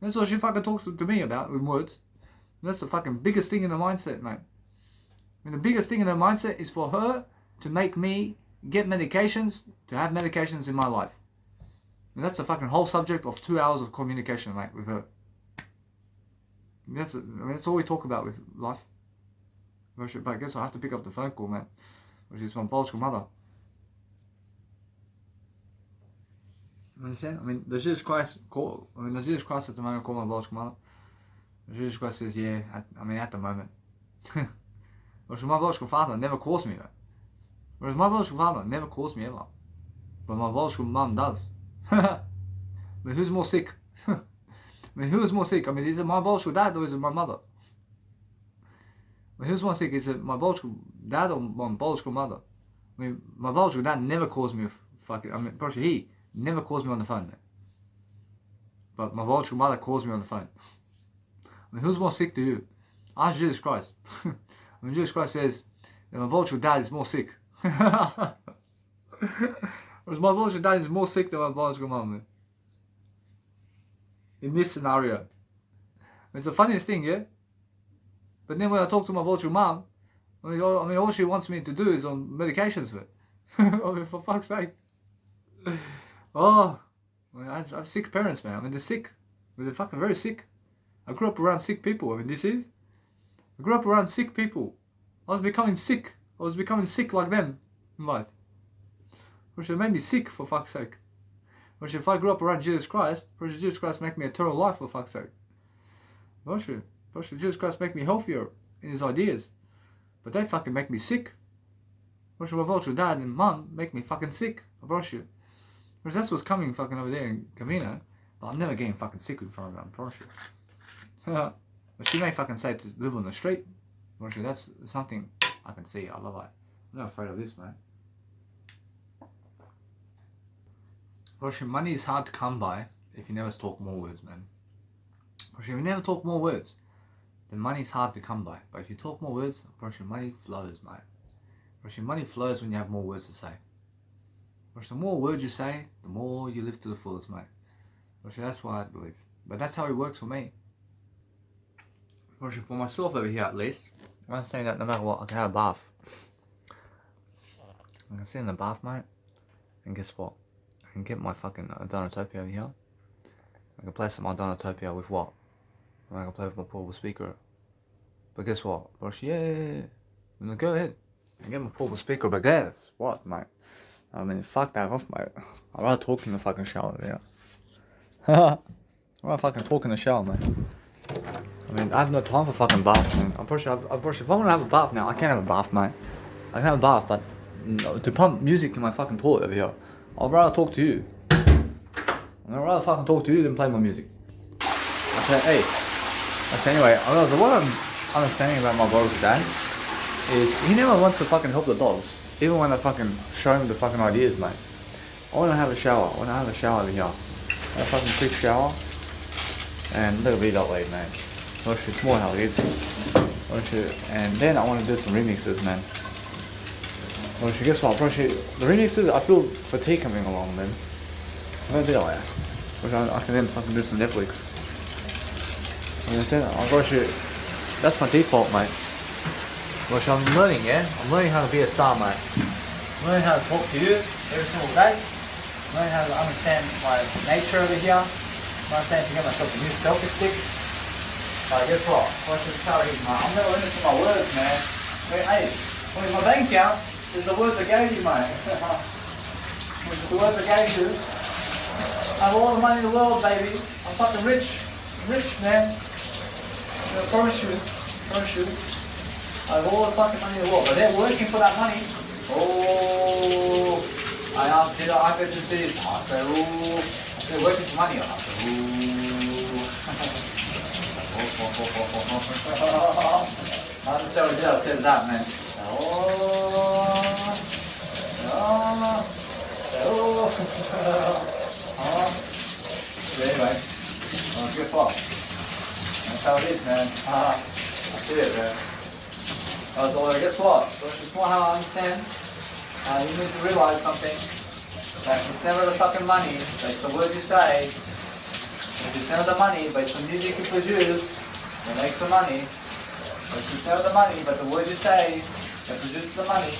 [SPEAKER 1] That's all she fucking talks to me about with words. And that's the fucking biggest thing in her mindset, mate. I mean, the biggest thing in her mindset is for her to make me get medications, to have medications in my life. And that's the fucking whole subject of 2 hours of communication, mate, with her. That's all we talk about with life. But I guess I have to pick up the phone call, man. Which is my biological mother. You understand? I mean, does Jesus Christ at the moment call my biological mother? Jesus Christ says, yeah, I mean, at the moment. Whereas my biological father never calls me, though. Whereas my biological father never calls me ever. But my biological mum does. I mean, who's more sick? I mean, who is more sick? I mean, is it my biological dad or is it my mother? I mean, who's more sick? Is it my biological dad or my biological mother? I mean, my biological dad never calls me fucking... I mean, probably he never calls me on the phone, man. but my biological mother calls me on the phone. I mean, who's more sick to you? Ask Jesus Christ. When Jesus Christ says that my biological dad is more sick. My biological dad is more sick than my biological mum, man. In this scenario. It's the funniest thing, yeah? But then when I talk to my biological mum, I mean, all she wants me to do is on medications for it. I mean, for fuck's sake. Oh, I mean, I have sick parents, man. I mean, they're sick. I mean, they're fucking very sick. I grew up around sick people. I mean, I grew up around sick people. I was becoming sick. I was becoming sick like them in life. Which made me sick, for fuck's sake. Which if I grew up around Jesus Christ, which Jesus Christ make me eternal life, for fuck's sake. Which Jesus Christ make me healthier in his ideas. But they fucking make me sick. Which my biological dad and mum make me fucking sick. I promise you. Which that's what's coming fucking over there in Camino. But I'm never getting fucking sick in front of her, I promise you. But she may fucking say to live on the street. Which that's something I can see. I love it. I'm not afraid of this, man. Which money is hard to come by if you never talk more words, man. Which if you never talk more words, then money is hard to come by. But if you talk more words, which money flows, mate. Which money flows when you have more words to say. Which the more words you say, the more you live to the fullest, mate. Which that's what I believe. But that's how it works for me. Which for myself over here at least, I'm saying that no matter what, I can have a bath. I can sit in the bath, mate. And guess what? I can get my fucking Donatopia over here. I can play some Donatopia with what? And I can play with my portable speaker. But guess what? Brush, yeah. Go ahead. I get my portable speaker, but guess what, mate? I mean, fuck that off, mate. I'd rather talk in the fucking shower, yeah. I'd rather fucking talk in the shower, mate. I mean, I have no time for fucking baths, man. I'm pretty sure, if I want to have a bath now, I can't have a bath, mate. I can have a bath, but to pump music in my fucking toilet over here, I'd rather talk to you. I'd rather fucking talk to you than play my music. I say, hey. I say, anyway, what I'm understanding about my brother dad is he never wants to fucking help the dogs. Even when I fucking show him the fucking ideas, mate. I want to have a shower. I want to have a shower over here. A fucking quick shower. And let it be that way, man. It's more how it is. And then I want to do some remixes, man. Guess what, bro? The remixes, I feel fatigue coming along, man. I'm gonna be like that. I can then fucking do some Netflix. That's my default, mate. Which I'm learning, yeah? I'm learning how to be a star, mate. I'm learning how to talk to you every single day. I'm learning how to understand my nature over here. I'm understanding to get myself a new selfie stick. Guess what? Watch this power here, mate. I'm never limited to my words, man. Wait, hey, where's my bank account? Is the words I gave you, mate. Which is the words I gave you. I have all the money in the world, baby. I'm fucking rich. I'm rich, man. I promise you. I have all the fucking money in the world. But they're working for that money. Oh, I asked you, I could just see this. I said, ooh. I said, working for money. I said, ooh. I understand what you did. I said that, man. Anyway, guess what? That's how it is, man. I see it, man. So guess what? So it's just more how I understand. You need to realize something. That it's never the fucking money, but it's the words you say. It's never the money, but it's the music you produce that makes the money. It's never the money, but the words you say that produces the money.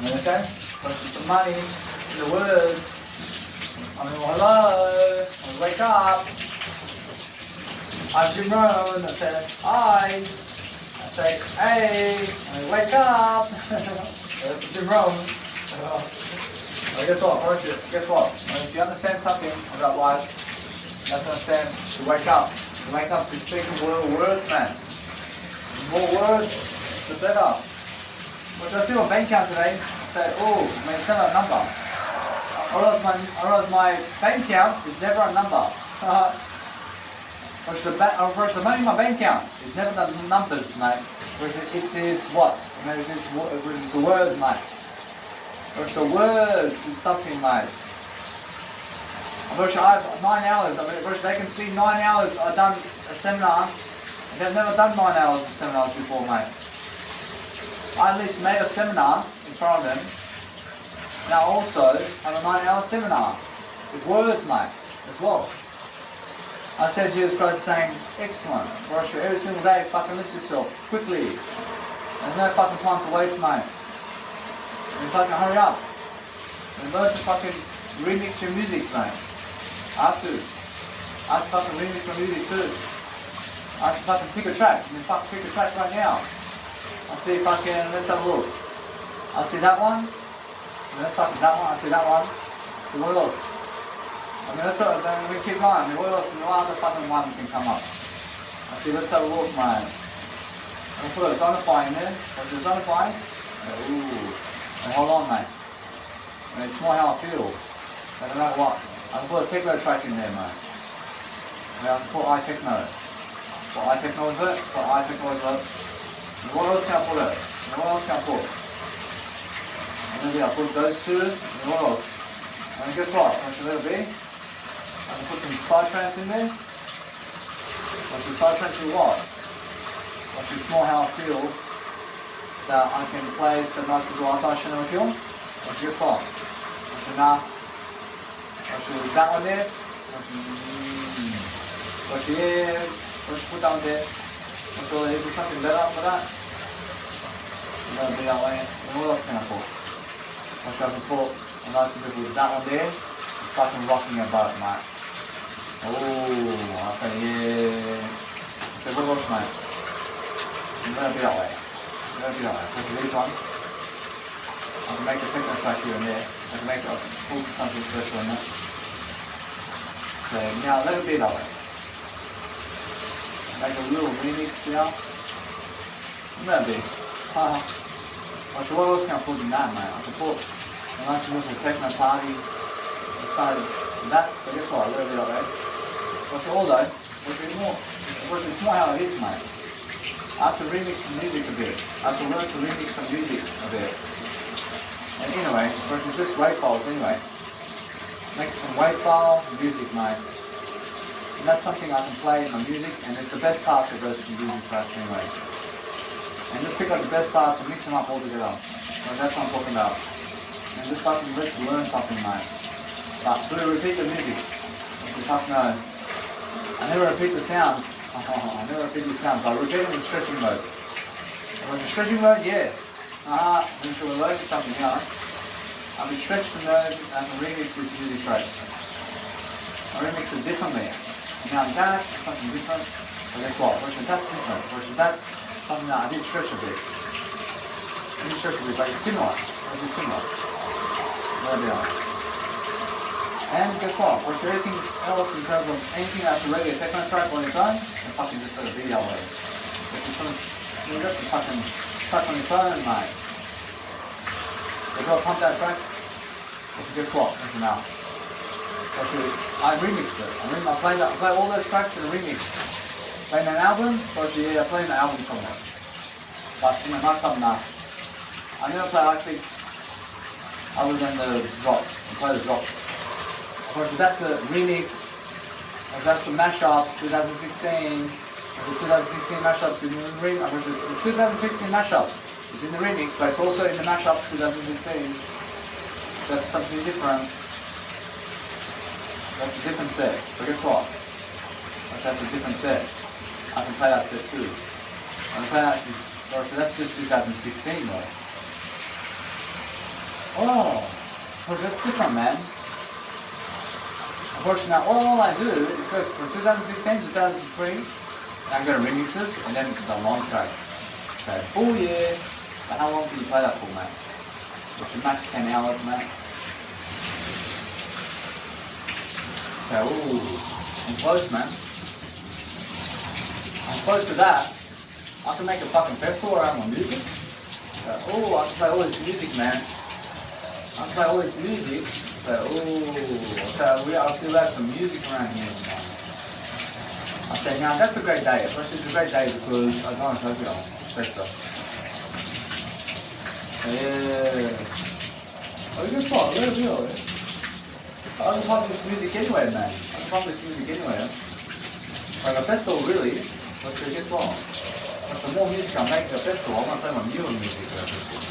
[SPEAKER 1] You understand? So it's the money, the words. I mean, well, hello, I wake up. I'm Jimron. I said, hi. I say, hey, I wake up. That's Jimron. Guess what? Guess what? If you understand something about life, you have to understand to wake up. To wake up to speak words, man. The more words, the better. But I see my bank account today. I said, oh, I send a number. Otherwise my bank account is never a number. First, the money in my bank account is never the numbers, mate. It is what? It is the words, mate. First, the words is something, mate. Unfortunately, I have 9 hours. I mean, unfortunately, they can see 9 hours I've done a seminar. And they've never done 9 hours of seminars before, mate. I at least made a seminar in front of them. Now also have a 9-hour seminar with words, mate, as well. I said Jesus Christ saying, excellent, brush every single day, fucking lift yourself, quickly. There's no fucking time to waste, mate. And fucking hurry up. And learn to fucking remix your music, mate. I have to fucking remix my music too. I have to fucking pick a track. I mean, fucking pick a track right now. I see fucking, let's have a look. I see that one. Let's fucking that one. I see that one. What else? I mean, then we keep going. I mean, what else? What other fucking one can come up? I see, let's have a look, man. I'm gonna put a Zonify in there. What's the Zonify? Ooh. And hold on, mate. I mean, it's more how I feel. No matter what. I can put a techno track in there, mate. I mean, I can put iTechno. Put iTechno with it. Put iTechno with it. And what else can I put it? And what else can I put? And maybe I'll put those two. And what else? And guess what? What should it be? I can put some psytrance in there. What's the psytrance do what? What's the small how I feel that I can play some nice little anti-shino film? What's guess what? What's the nah? What's that one there? What's yeah? What's put down there? What's all there? Is there something better for that? You gotta be that way. And what else can I put? What should I put? A nice little with that one there. It's fucking rocking your boat, mate. Oh, okay, yeah. Okay, what else, mate? I'm gonna be that way. I'm gonna be that way. Okay, these ones. I can make a techno track here and there. I can make a full something special in that. Okay, now let it be that way. Make a little remix now. Maybe. What else can I put in that, mate? I can put a nice little techno party inside of that, but guess what? A little bit of it. But all though, it's more how it is, mate. I have to remix some music a bit. I have to learn to remix some music a bit. And anyway, it's just wave files anyway. Make some wave file music, mate. And that's something I can play in my music, and it's the best parts of those music tracks anyway. And just pick up the best parts and mix them up all together. So that's what I'm talking about. And just fucking let's learn something, mate. But do we repeat the music? You fuck no. I never repeat the sounds. I never repeat the sounds. I repeat them in stretching mode. When in stretching mode, yeah. When we're learning something else, I'll be stretched from those and remix this music track. I remix it differently. Now that is something different. But guess what? Versus that's different. Versus that's something that I did stretch a bit. I did stretch a bit, but it's similar. It's similar. There we are. And guess what? For everything else in terms of anything that's already a techno track on its own, and fucking just a video away. If you just fucking track on its own, mate. If you pump that track, guess what? Listen now. I remixed it. I play all those tracks in a remix. Playing an album, but yeah, I play an album somewhere. But in a nightclub now. I never play electric other than the rock. I play the rock. That's the remix, that's the mashup, 2016, the 2016 mashup is in the remix, the 2016 mashup is in the remix, but it's also in the mashup 2016. That's something different. That's a different set. So guess what? That's a different set. I can play that set too. I can play that, so that's just 2016 though. Oh, that's different, man. Unfortunately, all I do is go from 2016 to 2003, and I'm going to remixes, and then the long tracks. So, oh yeah, but how long can you play that for, mate? Which is max 10 hours, mate. So, ooh, I'm close, man. I'm close to that. I can make a fucking festival around my music. So, oh, I can play all this music, man. I can play all this music. So, I'll still have some music around here. I say, now that's a great day. First, it's a great day because I don't know Tokyo, etc. Yeah. Oh, good spot. Let it be alright.
[SPEAKER 3] I can publish music anywhere, man. I can publish music anywhere. Like a festival, really. But guess what? But the more music I make at a festival, I'm gonna play my newer music at a festival.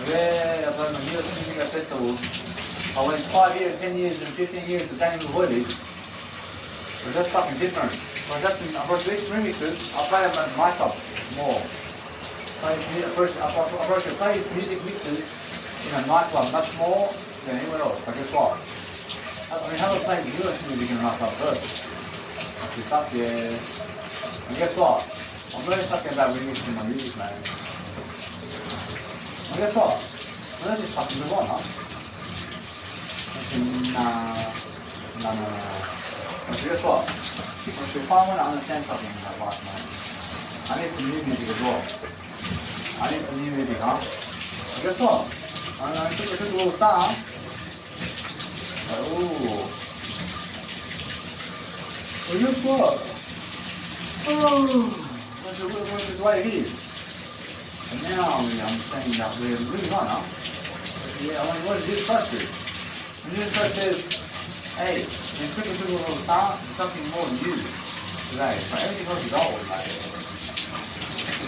[SPEAKER 3] Where I play my newest music at a festival, I went 5 years, 10 years, and 15 years of Daniel Voilig. But that's fucking different. But that's for these remixes, I play them at my clubs more. I play his music mixes in a nightclub much more than anywhere else. But guess what? I mean, how do I play the newest music in a nightclub first? I stuck there. And guess what? I'm really sucking about remixing my music, man. And guess what? Let's just fucking move on, huh? Nah. And guess what? If I want to understand something in my life, man, I need some new music as well. I need some new music, huh? And guess what? I took a little star. Ooh. Well, guess what? Oh, which is what it is. And now I'm saying that we're moving on, huh? Yeah, I mean, what is this first do? And this first says, hey, in quickly a little star, something more new today. But everything else is old, mate.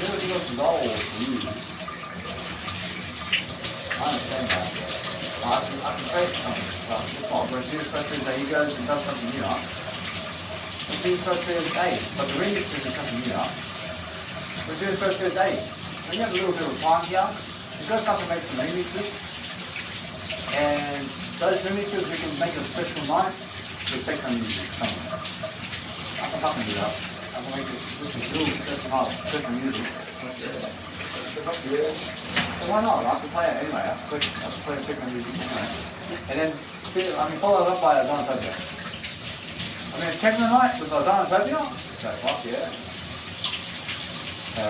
[SPEAKER 3] Everything else is old for you. I understand that. I can create something. But guess what? When this first says that he goes and does something new, huh? This first says, hey, but the remix is something new, huh? When this first says, hey, when you have a little bit of time here, you go start to make some remixes, and those remixes we can make a special night with techno music somewhere. I can fucking do that. I can make this little special night with techno music. So why not? I can play it anyway. I can play techno music anyway. And then, follow it up by a Donatopia. Techno night with a Donatopia? So fuck yeah. I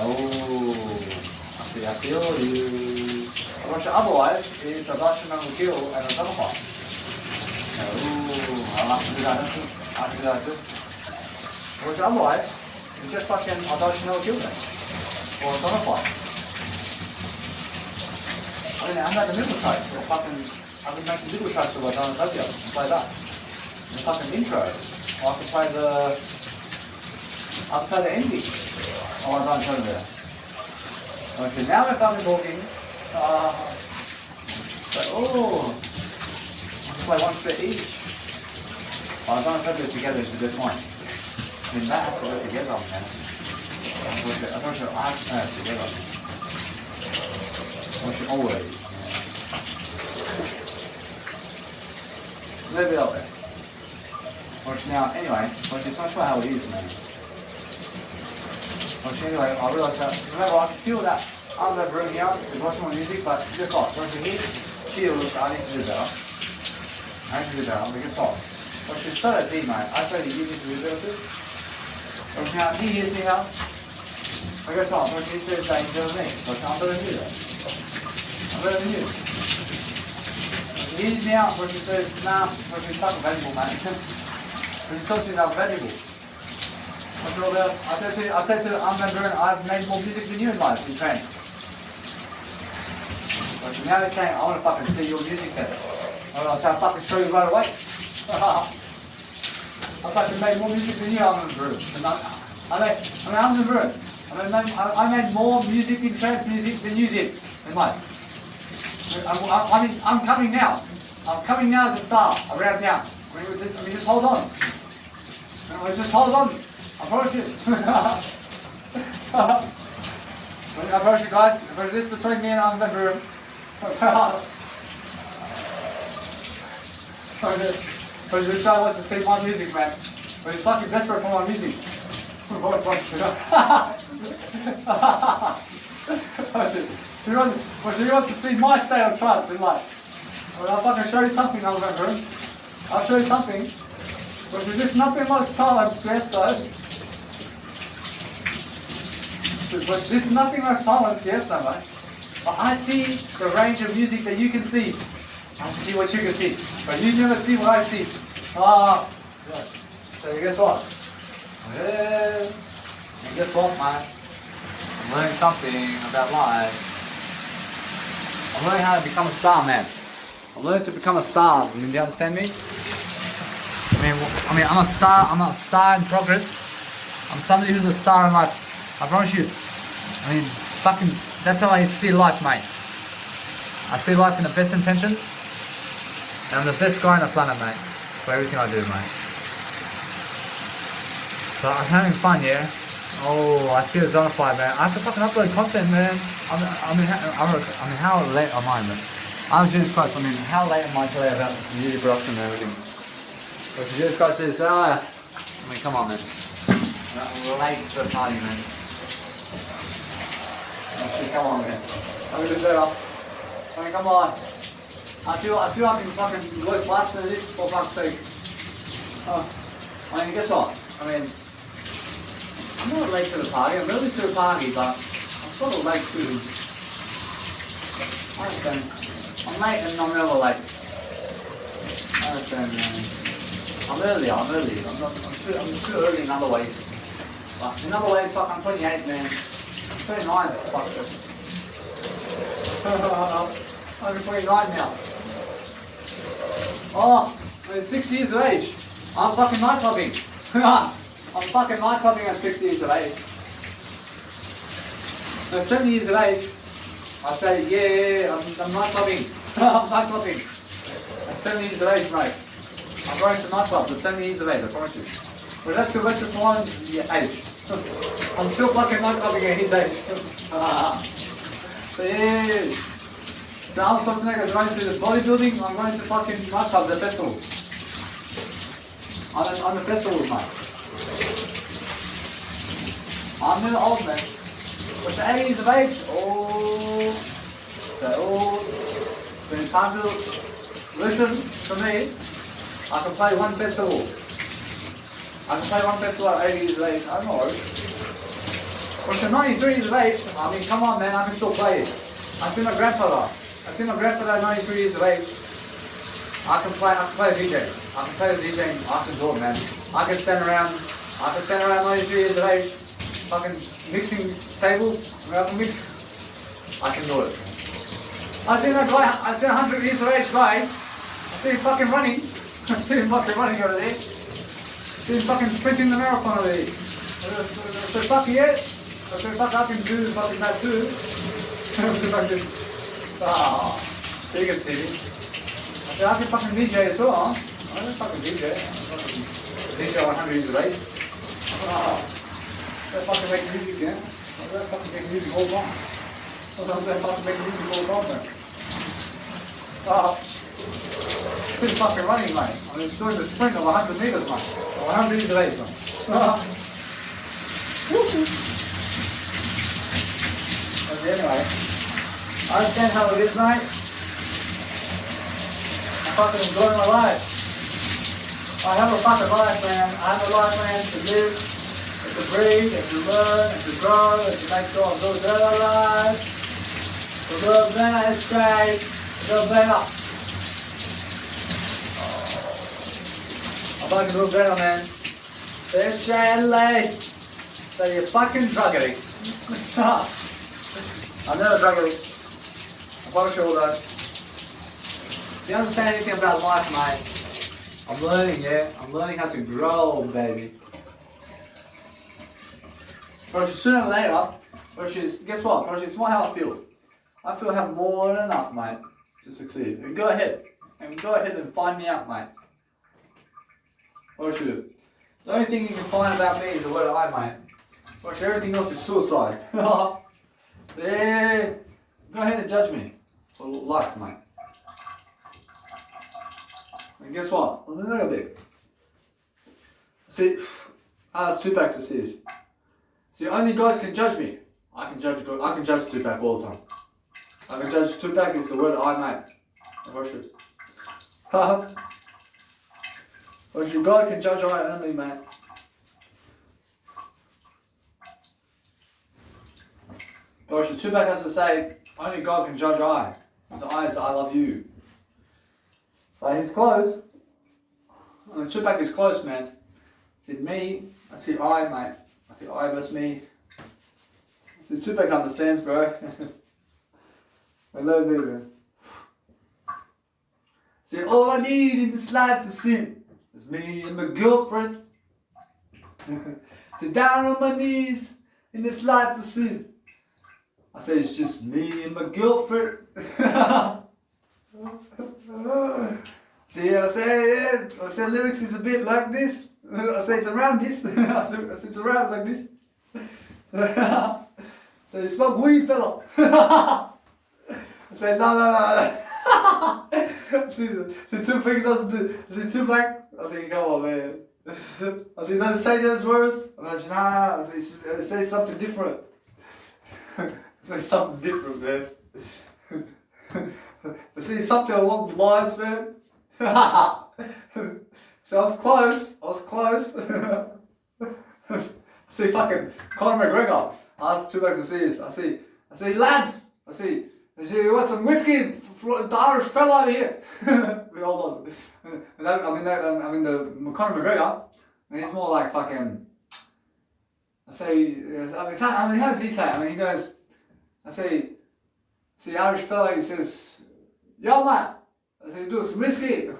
[SPEAKER 3] feel you. What otherwise is a Dutchman will kill and a Donapot. I like to do that too. I like to do that too. What otherwise is just fucking a Dutchman will kill them. Or a Donapot. I'm like a middle track. I can make the middle tracks of a Donatopia and play that. The fucking intro. Or I can play the ending. Oh, I don't tell there. Okay, now we're fucking talking. I can play one set each. Oh, I don't tell you together is the best one. I mean, that has to go together, man. I don't show art together. I should always. A little bit of it. Now, anyway, it's not sure how it is, man. Anyway, I realised that, remember, I can feel that I'm that room here, is watching my music, but guess what? Once you feel, I need to do better. But guess what? Once you start at D, mate, I say that you need to do better too. Now, he hears me now. But guess what? Once he says that he's better than me, so I'm better than you then. I'm better than you. He hears me out, once he says, nah, once he's fucking valuable, mate. When he talks to me, I'm valuable. I said to Armin Van Buuren, I've made more music than you in life, in training. But now they're saying, I want to fucking see your music then. I'll fucking show you right away. I fucking made more music than you, Armin Van Buuren. Armin Van Buuren. I made more music in trance music than you did in life. I'm coming now. I'm coming now as a star around town. Just hold on. Just hold on. I promise you. I promise you guys, for this between me and Armin Van Buuren. But this guy wants to see my music, man. But he's fucking desperate for my music. He wants to see my state of trance in life. Well, I'll fucking show you something, Armin Van Buuren. I'll show you something. But there's just nothing like silence, Tiesto. But there's nothing like silence, Tiesto, mate. But I see the range of music that you can see. I see what you can see. But you never see what I see. So guess what? And guess what, man? I'm learning something about life. I'm learning how to become a star, man. I'm learning to become a star. I mean, do you understand me? I mean, I'm a star. I'm a star in progress. I'm somebody who's a star in life. I promise you. I mean, fucking, that's how I see life, mate. I see life in the best intentions. And I'm the best guy on the planet, mate. For everything I do, mate. But I'm having fun, yeah. Oh, I see a Zonify, man. I have to fucking upload content, man. I mean, how late am I, man? I'm Jesus Christ. I mean, how late am I today about music production and everything? But Jesus Christ is, I mean, come on, man. I'm late to a party, man. Actually, come on, man. I'm gonna do better. I mean, come on. I feel I can fucking work faster than this, for fuck's sake. I mean, guess what? I mean, I'm not late to the party. I'm early to the party, but I'm sort of late to. I understand. I'm late and I'm never late. I understand, man. I'm early. I'm too early in other ways. But in other ways, fuck, I'm 28, man. I'm 29, fuck it. I'm 29 now. Oh, I'm 6 years of age. I'm fucking nightclubbing. I'm fucking nightclubbing at 6 years of age. At 7 years of age, I say, yeah, I'm nightclubbing. I'm nightclubbing. At 7 years of age, mate. I'm going to nightclubs at 7 years of age, I promise you. But that's Sylvester Stallone's age. I'm still fucking nightclubbing at his age. So yeah. The Arnold Schwarzenegger's going to bodybuilding, I'm going to fucking nightclubs at festivals. I'm the festivals, mate. I'm never old, man. But the 80 years of age, oh, they're old. When it's time to listen to me, I can play one festival. I can play one festival at 80 years of age, I don't know. But at 93 years of age, I mean, come on, man, I can still play it. I see my grandfather at 93 years of age. I can play a DJ. I can play the DJ and I can do it, man. I can stand around 93 years of age, fucking mixing tables, I can mix. I can do it. I see that guy, I see a 100 years of age guy, I see him fucking running. I see him fucking running over there. I see him fucking sprinting the marathon over there. So fuck yeah. So fuck I can do fucking that too. You can see me. I can fucking DJ as well, huh? I don't fucking DJ. DJ 100 years of age. They fucking make music, yeah? They fucking make music all the time. They fucking make music all the time, man. Still fucking running, mate. I mean, it's doing the sprint of 100 meters, mate. 100 years of age, mate. But anyway, I understand how it is, mate. I'm fucking enjoying my life. I have a fucking life, man. I have a life, man, to live, and to breathe, and to learn, and to grow, and to make sure I'm doing better life. To live better is great. To live better. I'm fucking doing better, man. There's LA. So you fucking drug addict. I'm not a drug addict. I promise you all that. If you understand anything about life, mate, I'm learning, yeah? I'm learning how to grow, baby. But sooner or later, guess what? It's not how I feel. I feel I have more than enough, mate, to succeed. And go ahead and find me out, mate. The only thing you can find about me is the word I, mate. Everything else is suicide. Yeah. Go ahead and judge me for life, mate. And guess what? A little bit. See, it's Tupac to see it. See, only God can judge me. I can judge God. I can judge Tupac all the time. I can judge Tupac is the word I, mate. Worship. God can judge I only, mate. Worship. Tupac has to say, only God can judge I. With the eyes, I love you. But he's close. Tupac is close, man. I see me, I see I, mate. I see I versus me. See, Tupac understands, bro. I love you, man. Say, all I need in this life is sin. It's me and my girlfriend. Say, down on my knees in this life is sin. I say, it's just me and my girlfriend. See, I say lyrics is a bit like this. I say it's around this. I say it's around like this. Say, smoke weed, fella. I say, no. See, two fingers doesn't do. I say, two back. I say, come on, man. I say, doesn't say those words. I say, nah. I say something different. Say something different, man. I say something along the lines, man. So I was close. I see fucking Conor McGregor. I was too late to see this. I see lads. I see you want some whiskey for the Irish fella over here. Hold on. I mean the Conor McGregor. He's more like fucking. I mean, how does he say it? I mean, he goes. I see Irish fella. He says, "Yo, man." I say, "Do some whiskey." I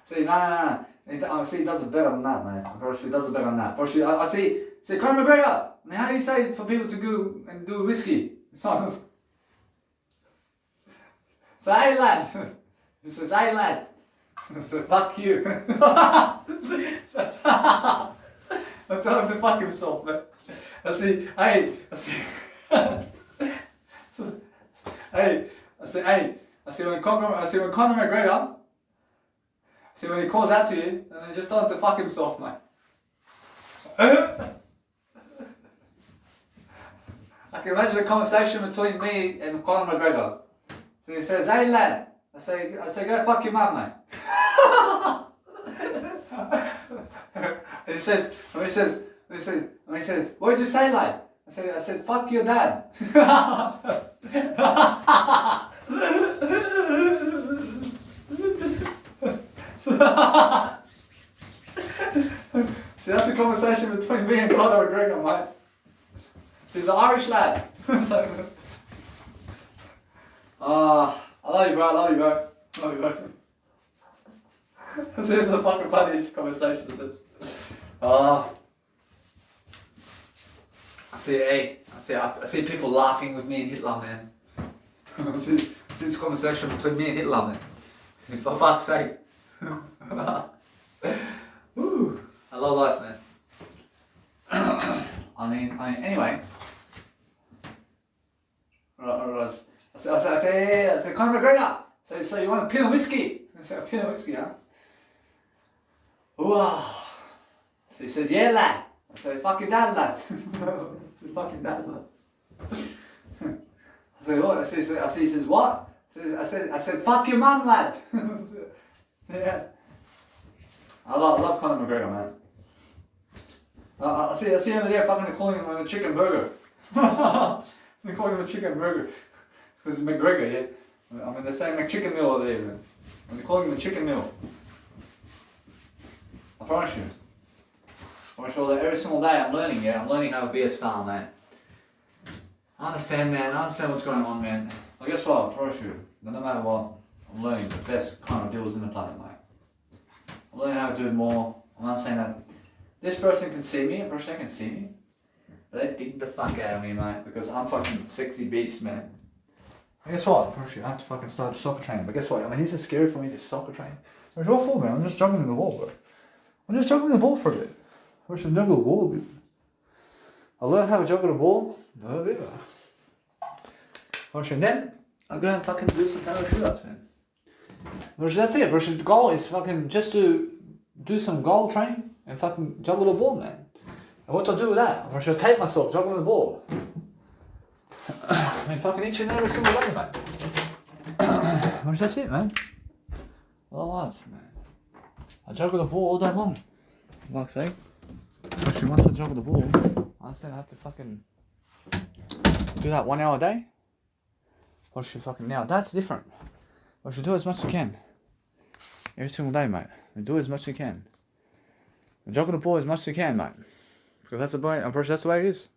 [SPEAKER 3] say, nah. I see he does it better than that, man. Of course, he does it better than that. Of course, I see Conor McGregor. I mean, how do you say for people to go and do whiskey? So, hey lad. He says, hey lad. I said, fuck you. I tell him to fuck himself, man. I say, when Conor McGregor, see when he calls out to you, and then just tell him to fuck himself, mate. I can imagine a conversation between me and Conor McGregor. So he says, hey lad, I say go fuck your mum, mate. And he says, what did you say, lad? I said, fuck your dad. See, that's a conversation between me and Conor McGregor, mate. He's an Irish lad. I love you, bro. See, this is the fucking funniest conversation, isn't it? I see people laughing with me and Hitler, man. I see this conversation between me and Hitler, man. For fuck's sake. Woo, I love life, man. I mean, anyway. I say, Conor McGregor. So you want a pint of whiskey? I say, a pint of whiskey, huh? Ooh. So he says, yeah, lad. I say, fuck your dad, lad. Fuck your dad, lad. I say, what? He says, what? I said, fuck your mum, lad. Yeah. I love Conor McGregor, man. I see him there fucking calling him a chicken burger. They're calling him a chicken burger. Because it's McGregor, yeah. I mean, they're saying McChicken meal over there, man. And they're calling him a chicken meal. I promise you. That every single day I'm learning, yeah. I'm learning how to be a star, man. I understand, man. I understand what's going on, man. Well, guess what? I promise you. No matter what, I'm learning the best kind of deals in the planet, mate. I'm learning how to do it more. I'm not saying that this person can see me, a person can see me. But they dig the fuck out of me, mate. Because I'm fucking sexy beast, man. And guess what? I have to fucking start soccer training. But guess what? I mean, it's scary for me to soccer train. It's what for, man? I'm just juggling the ball, bro. I'm just juggling the ball for a bit. I should juggle the ball a bit. I learned how to juggle the ball. No bit. And then I'll go and fucking do some kind of shootouts, man. That's it. The goal is fucking just to do some goal training and fucking juggle the ball, man. And what to do with that? I should tape myself juggling the ball. I mean, fucking each and every single day, mate. That's it, man. All life, man. I juggle the ball all day long. Like say. Actually, once I juggle the ball, I understand I have to fucking do that 1 hour a day. What should fucking now? That's different. I should do as much as you can. Every single day, mate. And do as much as you can. And juggle the ball as much as you can, mate. Because that's the way. I'm pretty sure that's the way it is.